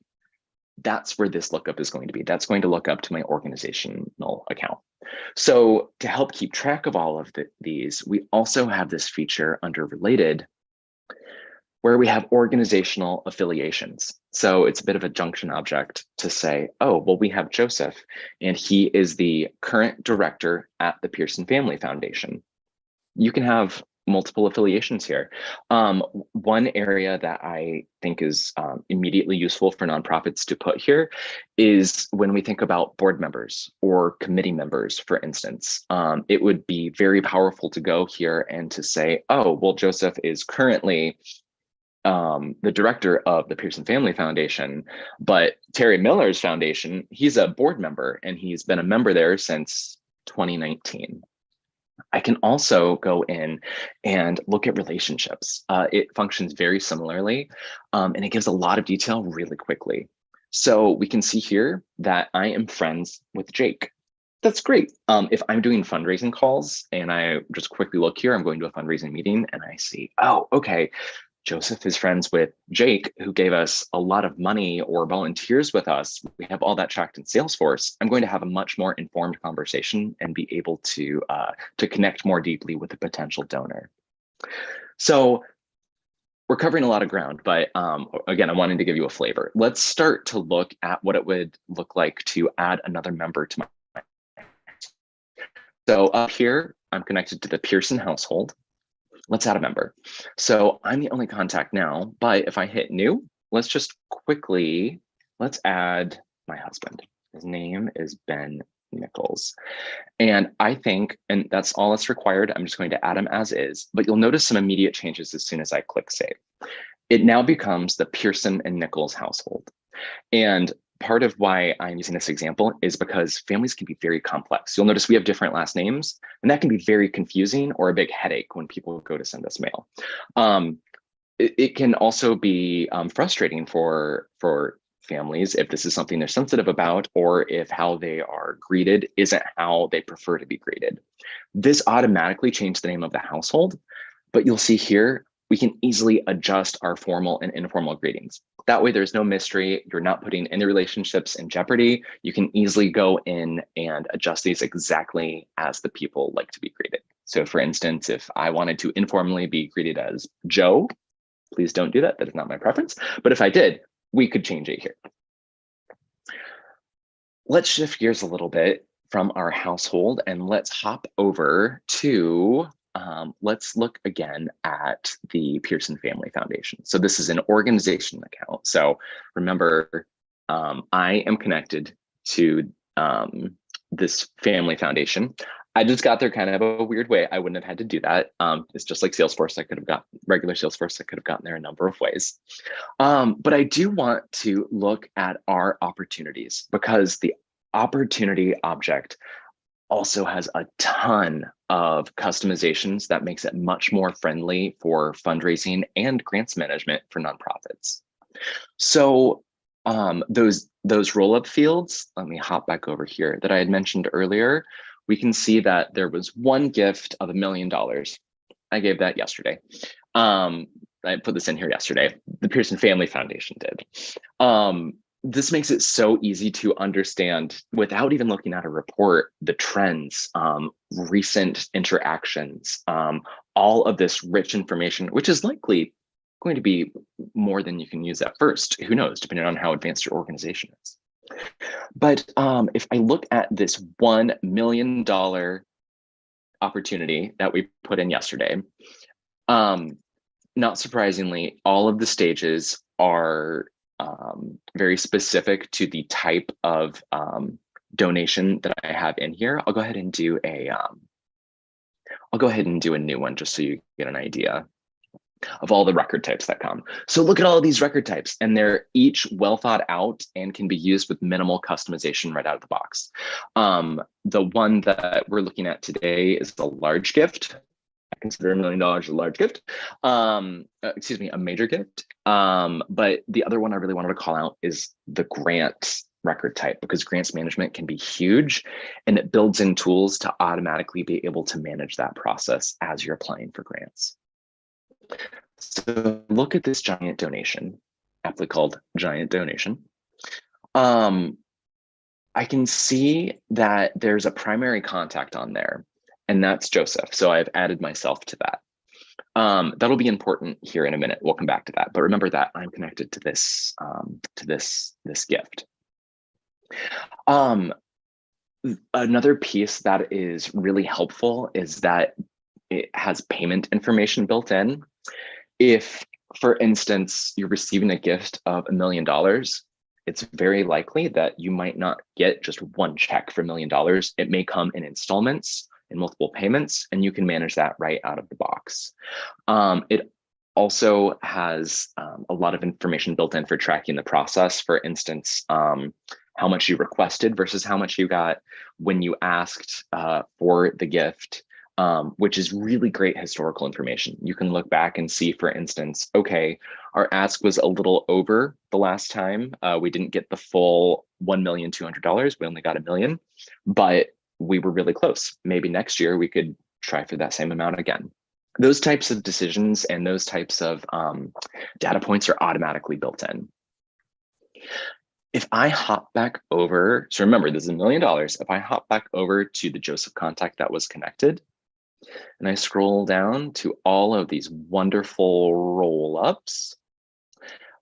that's where this lookup is going to be. That's going to look up to my organizational account. So to help keep track of all of these, we also have this feature under related where we have organizational affiliations. So it's a bit of a junction object to say, oh, well, we have Joseph, and he is the current director at the Pearson Family Foundation. You can have multiple affiliations here. One area that I think is immediately useful for nonprofits to put here is when we think about board members or committee members, for instance. It would be very powerful to go here and to say, oh, well, Joseph is currently the director of the Pearson Family Foundation, but Terry Miller's foundation, he's a board member and he's been a member there since 2019. I can also go in and look at relationships. It functions very similarly, and it gives a lot of detail really quickly. So we can see here that I am friends with Jake. That's great. If I'm doing fundraising calls and I just quickly look here, I'm going to a fundraising meeting and I see, oh, okay, Joseph is friends with Jake, who gave us a lot of money or volunteers with us. We have all that tracked in Salesforce. I'm going to have a much more informed conversation and be able to connect more deeply with a potential donor. So we're covering a lot of ground, but again, I wanted to give you a flavor. Let's start to look at what it would look like to add another member to my. So up here, I'm connected to the Pearson household. Let's add a member. So I'm the only contact now, but if I hit new, let's just quickly, let's add my husband. His name is Ben Nichols. And I think, and that's all that's required, I'm just going to add him as is, but you'll notice some immediate changes as soon as I click save. It now becomes the Pearson and Nichols household. And part of why I'm using this example is because families can be very complex. You'll notice we have different last names, and that can be very confusing or a big headache when people go to send us mail. It can also be frustrating for families if this is something they're sensitive about, or if how they are greeted isn't how they prefer to be greeted. This automatically changed the name of the household, but you'll see here, we can easily adjust our formal and informal greetings. That way there's no mystery. You're not putting any relationships in jeopardy. You can easily go in and adjust these exactly as the people like to be greeted. So for instance, if I wanted to informally be greeted as Joe, please don't do that. That is not my preference. But if I did, we could change it here. Let's shift gears a little bit from our household and let's hop over to let's look again at the Pearson Family Foundation. So this is an organization account. So remember, I am connected to this family foundation. I just got there kind of a weird way. I wouldn't have had to do that. It's just like Salesforce. I could have got regular Salesforce. I could have gotten there a number of ways. But I do want to look at our opportunities because the opportunity object also has a ton of customizations that makes it much more friendly for fundraising and grants management for nonprofits. So those roll-up fields, let me hop back over here, that I had mentioned earlier, we can see that there was one gift of $1 million. I gave that yesterday. I put this in here yesterday. The Pearson Family Foundation did. This makes it so easy to understand without even looking at a report, the trends, recent interactions, all of this rich information, which is likely going to be more than you can use at first. Who knows, depending on how advanced your organization is. But if I look at this $1 million opportunity that we put in yesterday, not surprisingly, all of the stages are very specific to the type of donation that I have in here. I'll go ahead and do a new one just so you get an idea of all the record types that come. So look at all of these record types, and they're each well thought out and can be used with minimal customization right out of the box. The one that we're looking at today is the large gift. I consider $1 million a large gift, excuse me, a major gift. But the other one I really wanted to call out is the grant record type, because grants management can be huge and it builds in tools to automatically be able to manage that process as you're applying for grants. So look at this giant donation, aptly called giant donation. I can see that there's a primary contact on there, and that's Joseph. So I've added myself to that. That'll be important here in a minute. We'll come back to that. But remember that I'm connected to this gift. Another piece that is really helpful is that it has payment information built in. If, for instance, you're receiving a gift of $1 million, it's very likely that you might not get just one check for $1 million. It may come in installments, in multiple payments, and you can manage that right out of the box. It also has a lot of information built in for tracking the process. For instance, how much you requested versus how much you got when you asked for the gift, which is really great historical information. You can look back and see, for instance, okay, our ask was a little over the last time. We didn't get the full $1,200,000. We only got $1 million, but we were really close. Maybe next year we could try for that same amount again. Those types of decisions and those types of data points are automatically built in. If I hop back over, so remember, this is $1 million. If I hop back over to the Joseph contact that was connected, and I scroll down to all of these wonderful roll-ups,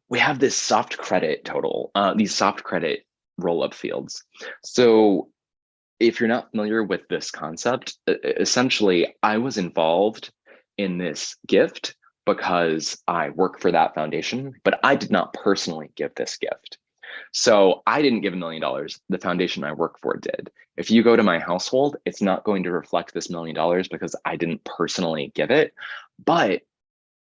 we have this soft credit total, these soft credit roll-up fields. So if you're not familiar with this concept, essentially, I was involved in this gift because I work for that foundation, but I did not personally give this gift. So I didn't give $1 million, the foundation I work for did. If you go to my household, it's not going to reflect this $1 million because I didn't personally give it. But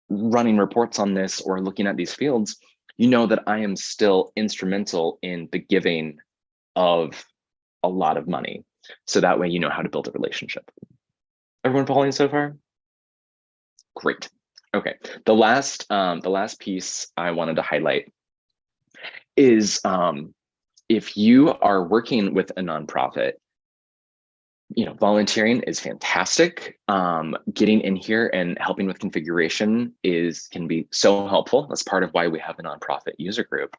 running reports on this or looking at these fields, you know that I am still instrumental in the giving of a lot of money. So that way you know how to build a relationship. Everyone following so far? Great. Okay, the last piece I wanted to highlight is if you are working with a nonprofit, volunteering is fantastic. Getting in here and helping with configuration can be so helpful. That's part of why we have a nonprofit user group.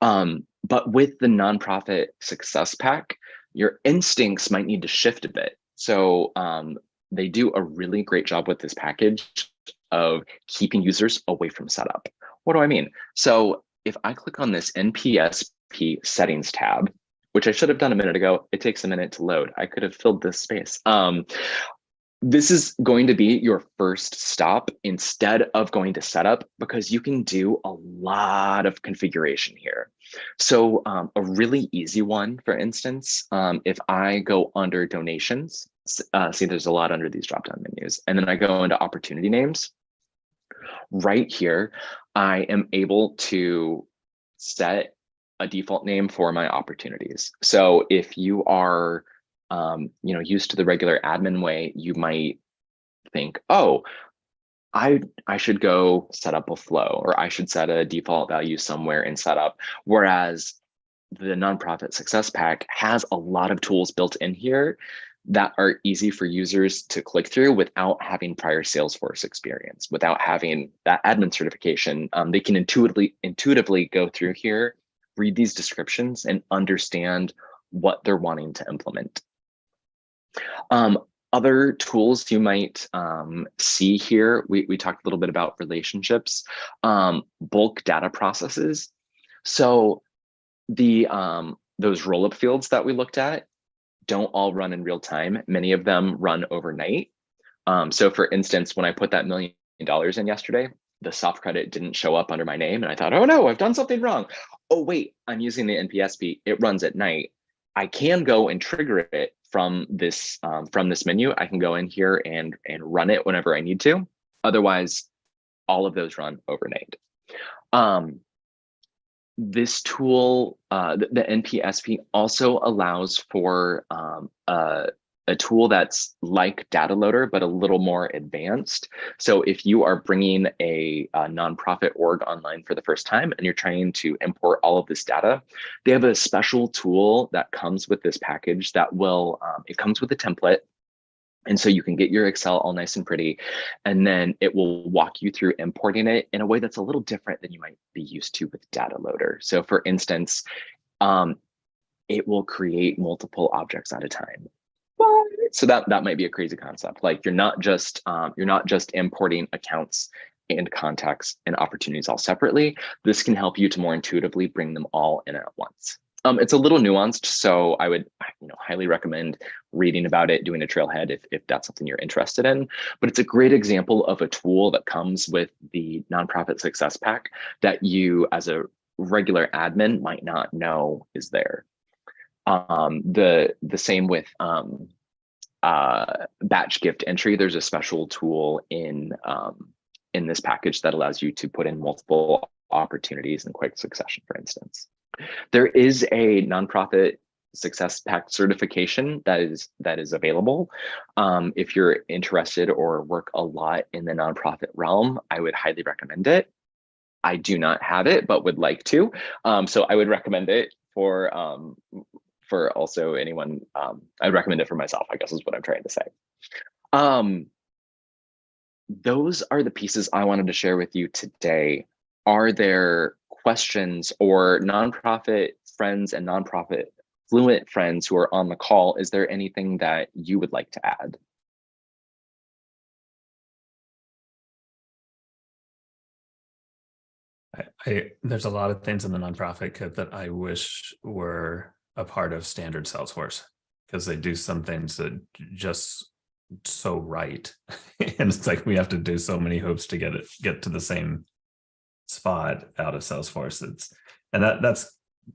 But with the nonprofit success pack, your instincts might need to shift a bit. So they do a really great job with this package of keeping users away from setup. What do I mean? So if I click on this NPSP settings tab, which I should have done a minute ago, it takes a minute to load. I could have filled this space. This is going to be your first stop instead of going to setup, because you can do a lot of configuration here. So a really easy one, for instance, if I go under donations, see there's a lot under these drop-down menus, and then I go into opportunity names. Right here, I am able to set a default name for my opportunities. So if you are used to the regular admin way, you might think, oh, I should go set up a flow, or I should set a default value somewhere in setup. Whereas the Nonprofit Success Pack has a lot of tools built in here that are easy for users to click through without having prior Salesforce experience, without having that admin certification. They can intuitively go through here, read these descriptions, and understand what they're wanting to implement. Other tools you might see here, we talked a little bit about relationships, bulk data processes. So those roll-up fields that we looked at don't all run in real time. Many of them run overnight. So for instance, when I put that $1 million in yesterday, the soft credit didn't show up under my name. And I thought, oh no, I've done something wrong. Oh wait, I'm using the NPSP. It runs at night. I can go and trigger it from this menu. I can go in here and run it whenever I need to. Otherwise, all of those run overnight. This tool, the NPSP, also allows for a tool that's like Data Loader, but a little more advanced. So if you are bringing a nonprofit org online for the first time and you're trying to import all of this data, they have a special tool that comes with this package that will, it comes with a template. And so you can get your Excel all nice and pretty, and then it will walk you through importing it in a way that's a little different than you might be used to with Data Loader. So for instance, it will create multiple objects at a time. So that might be a crazy concept. Like you're not just importing accounts and contacts and opportunities all separately. This can help you to more intuitively bring them all in at once. It's a little nuanced, so I would highly recommend reading about it, doing a trailhead if that's something you're interested in. But it's a great example of a tool that comes with the Nonprofit Success Pack that you, as a regular admin, might not know is there. The same with batch gift entry. There's a special tool in this package that allows you to put in multiple opportunities in quick succession, for instance. There is a Nonprofit Success Pack certification that is available. If you're interested or work a lot in the nonprofit realm, I would highly recommend it. I do not have it, but would like to. So I would recommend it for also anyone. I'd recommend it for myself, I guess is what I'm trying to say. Those are the pieces I wanted to share with you today. Are there questions, or nonprofit friends and nonprofit fluent friends who are on the call? Is there anything that you would like to add? There's a lot of things in the nonprofit kit that I wish were a part of standard Salesforce, because they do some things that just so right. And it's like we have to do so many hoops to get to the same spot out of Salesforce.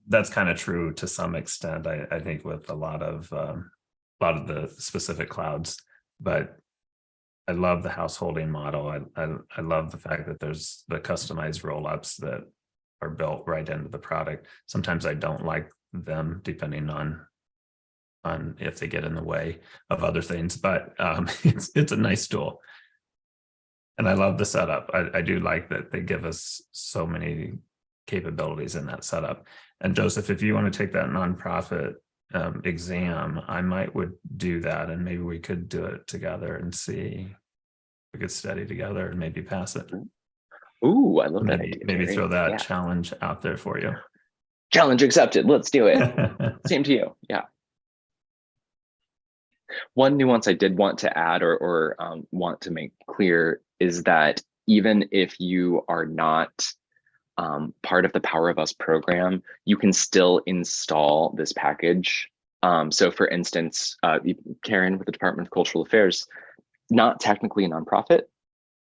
That's kind of true to some extent, I think, with a lot of the specific clouds. But I love the householding model. I love the fact that there's the customized roll-ups that are built right into the product. Sometimes I don't like them, depending on if they get in the way of other things, but it's a nice tool. And I love the setup. I do like that they give us so many capabilities in that setup. And Joseph, if you want to take that nonprofit exam, I would do that, and maybe we could do it together and see if we could study together and maybe pass it. Ooh, I love that idea. Maybe throw that challenge out there for you. Challenge accepted. Let's do it. Same to you. Yeah. One nuance I did want to add or want to make clear is that even if you are not part of the Power of Us program, you can still install this package. So for instance, Karen with the Department of Cultural Affairs, not technically a nonprofit,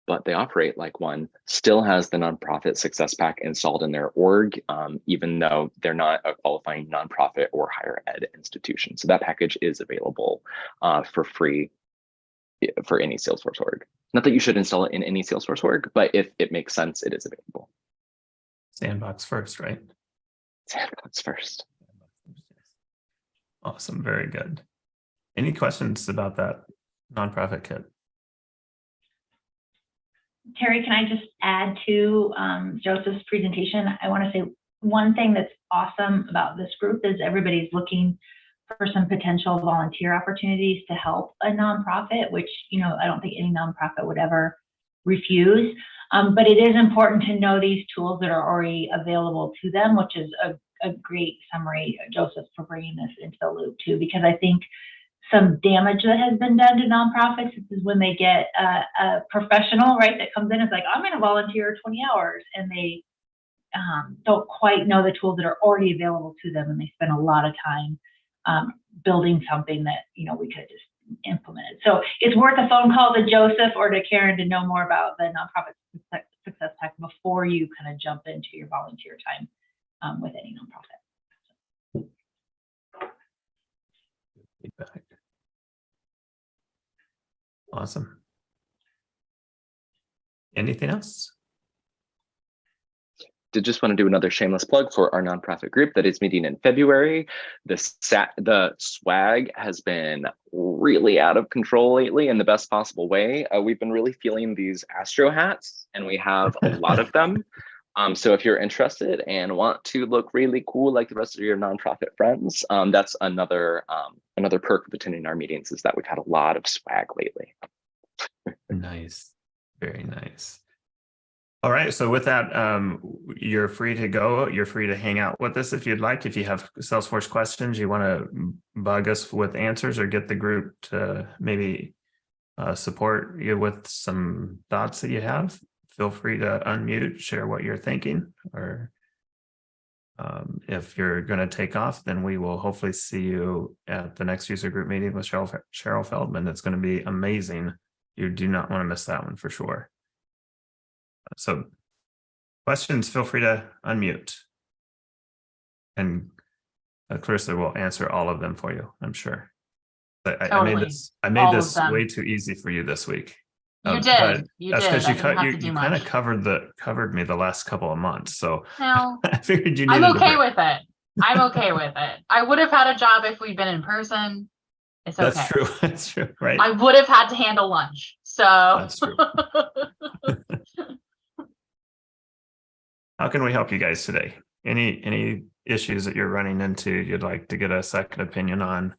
but they operate like one, still has the Nonprofit Success Pack installed in their org, even though they're not a qualifying nonprofit or higher ed institution. So that package is available for free for any Salesforce org. Not that you should install it in any Salesforce org, but if it makes sense, it is available. Sandbox first, right? Sandbox first. Awesome, very good. Any questions about that nonprofit kit? Terry, can I just add to Joseph's presentation? I want to say one thing that's awesome about this group is everybody's looking for some potential volunteer opportunities to help a nonprofit, which, I don't think any nonprofit would ever refuse. But it is important to know these tools that are already available to them, which is a great summary, Joseph, for bringing this into the loop too, because I think some damage that has been done to nonprofits is when they get a professional, right, that comes in and is like, I'm going to volunteer 20 hours, and they don't quite know the tools that are already available to them, and they spend a lot of time building something that we could just implement. So it's worth a phone call to Joseph or to Karen to know more about the Nonprofit Success Pack before you kind of jump into your volunteer time with any nonprofit. Feedback. Awesome. Anything else? Did just want to do another shameless plug for our nonprofit group that is meeting in February. The swag has been really out of control lately in the best possible way. We've been really feeling these Astro hats, and we have a lot of them. So if you're interested and want to look really cool like the rest of your nonprofit friends, that's another perk of attending our meetings, is that we've had a lot of swag lately. Nice, very nice. All right, so with that, you're free to go. You're free to hang out with us if you'd like. If you have Salesforce questions, you want to bug us with answers or get the group to maybe support you with some thoughts that you have, feel free to unmute, share what you're thinking, or If you're going to take off, then we will hopefully see you at the next user group meeting with Cheryl Feldman. It's going to be amazing. You do not want to miss that one for sure. So questions, feel free to unmute. And Clarissa will answer all of them for you, I'm sure. But I made All of this them. way too easy for you this week. You But did. You that's did. because I didn't have to do you kind of much. covered me the last couple of months. So No, I figured you I'm needed okay a break. with it. I'm okay with it. I would have had a job if we'd been in person. It's okay. That's true. That's true, right? I would have had to handle lunch. So That's true. How can we help you guys today? Any issues that you're running into you'd like to get a second opinion on?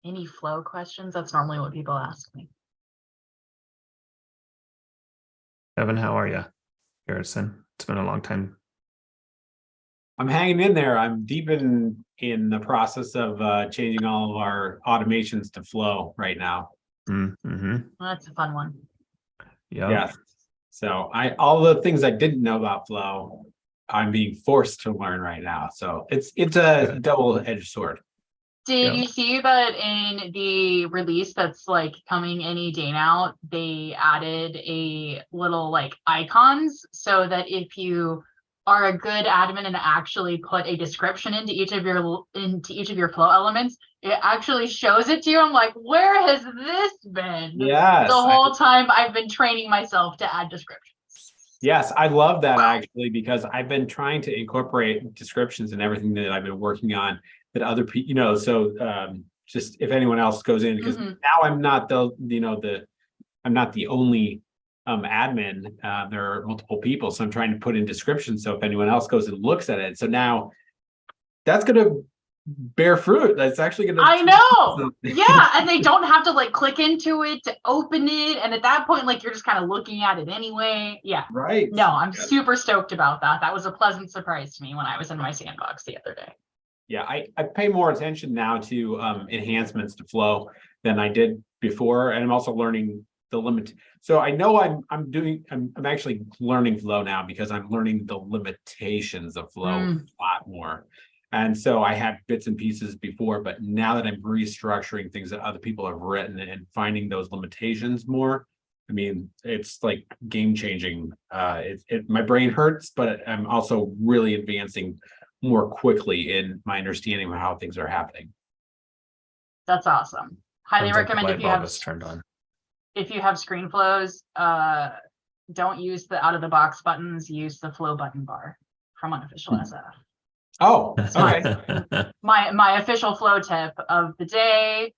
Any flow questions? That's normally what people ask me. Evan, how are you? Garrison, it's been a long time. I'm hanging in there. I'm deep in the process of changing all of our automations to Flow right now. Mm-hmm. That's a fun one. Yeah. Yes. So all the things I didn't know about Flow, I'm being forced to learn right now. So it's a double-edged sword. Did you see that in the release that's like coming any day now, they added a little like icons so that if you are a good admin and actually put a description into each of your flow elements, it actually shows it to you. I'm like, where has this been? Yes. The whole time I've been training myself to add descriptions. Yes, I love that actually, because I've been trying to incorporate descriptions and everything that I've been working on that other people, so just if anyone else goes in, because now I'm not I'm not the only admin. There are multiple people, so I'm trying to put in descriptions. So if anyone else goes and looks at it, so now that's going to bear fruit. That's actually going to. I know. Yeah, and they don't have to like click into it to open it, and at that point, like you're just kind of looking at it anyway. Yeah. Right. No, I'm super stoked about that. That was a pleasant surprise to me when I was in my sandbox the other day. Yeah, I pay more attention now to enhancements to Flow than I did before, and I'm also learning the limit. So I know I'm actually learning Flow now because I'm learning the limitations of Flow a lot more. And so I had bits and pieces before, but now that I'm restructuring things that other people have written and finding those limitations more, I mean, it's like game changing. My brain hurts, but I'm also really advancing more quickly in my understanding of how things are happening. That's awesome. Highly recommend if you have turned on. If you have screen flows, don't use the out of the box buttons, use the flow button bar from Unofficial SF. Oh, okay. My official flow tip of the day.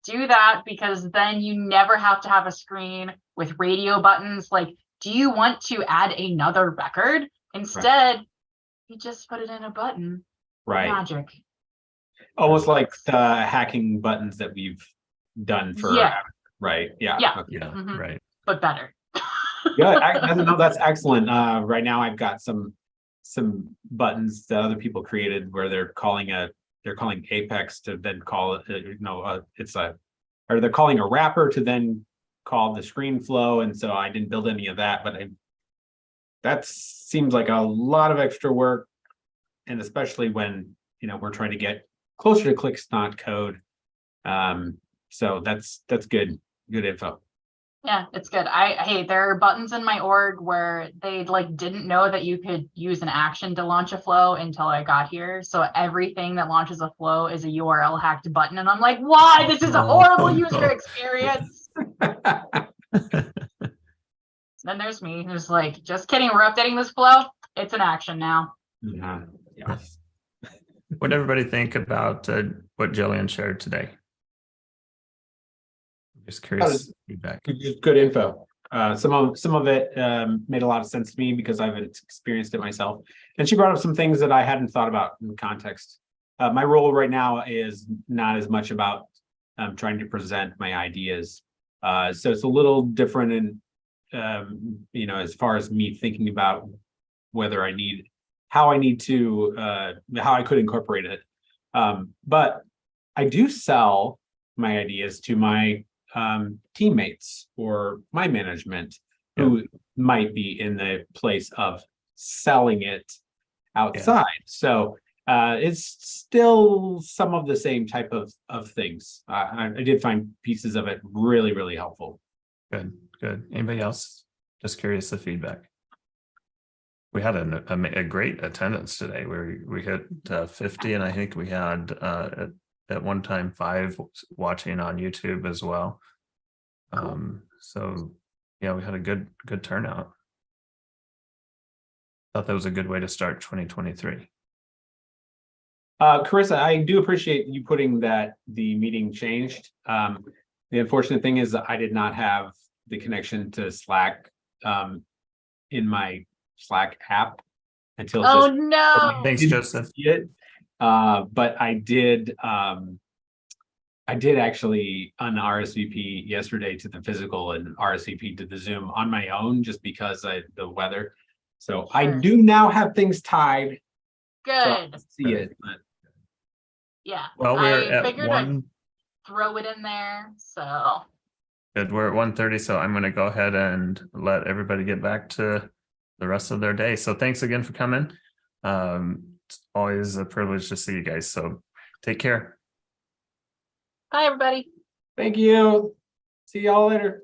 Do that because then you never have to have a screen with radio buttons. Like, do you want to add another record? Instead, you just put it in a button. Right. Magic. Almost like the hacking buttons that we've done for. Yeah. Right. Yeah. Yeah. Okay. Yeah. Right. But better. Good. No, that's excellent. Right now, I've got some buttons that other people created where they're calling Apex to then call it. Or they're calling a wrapper to then call the screen flow, and so I didn't build any of that, but that seems like a lot of extra work, and especially when we're trying to get closer to clicks, not code. So that's good info. Yeah, it's good. Hey, there are buttons in my org where they like didn't know that you could use an action to launch a flow until I got here. So everything that launches a flow is a URL hacked button, and I'm like, why? This is a horrible user experience. Then there's me, who's like, just kidding. We're updating this flow. It's an action now. Yes. What did everybody think about what Jillian shared today? Just curious feedback. Good info. Some of it made a lot of sense to me because I've experienced it myself. And she brought up some things that I hadn't thought about in context. My role right now is not as much about trying to present my ideas. So it's a little different in, as far as me thinking about how I could incorporate it. But I do sell my ideas to my teammates or my management who might be in the place of selling it outside. So it's still some of the same type of things. I did find pieces of it really, really helpful. Good, good. Anybody else? Just curious the feedback. We had a great attendance today. We hit 50, and I think we had at one time 5 watching on YouTube as well. So yeah, we had a good turnout. Thought that was a good way to start 2023. Carissa, I do appreciate you putting that the meeting changed. The unfortunate thing is that I did not have the connection to Slack in my Slack app until no. Thanks, Joseph. But I did actually RSVP yesterday to the physical and RSVP to the Zoom on my own just because the weather. So I do now have things tied. Good. So I see it. But yeah. Well, we're I at figured 1. I'd throw it in there. So Good. We're at 1:30, so I'm going to go ahead and let everybody get back to the rest of their day. So thanks again for coming. It's always a privilege to see you guys. So take care. bye, everybody. thank you. See y'all later.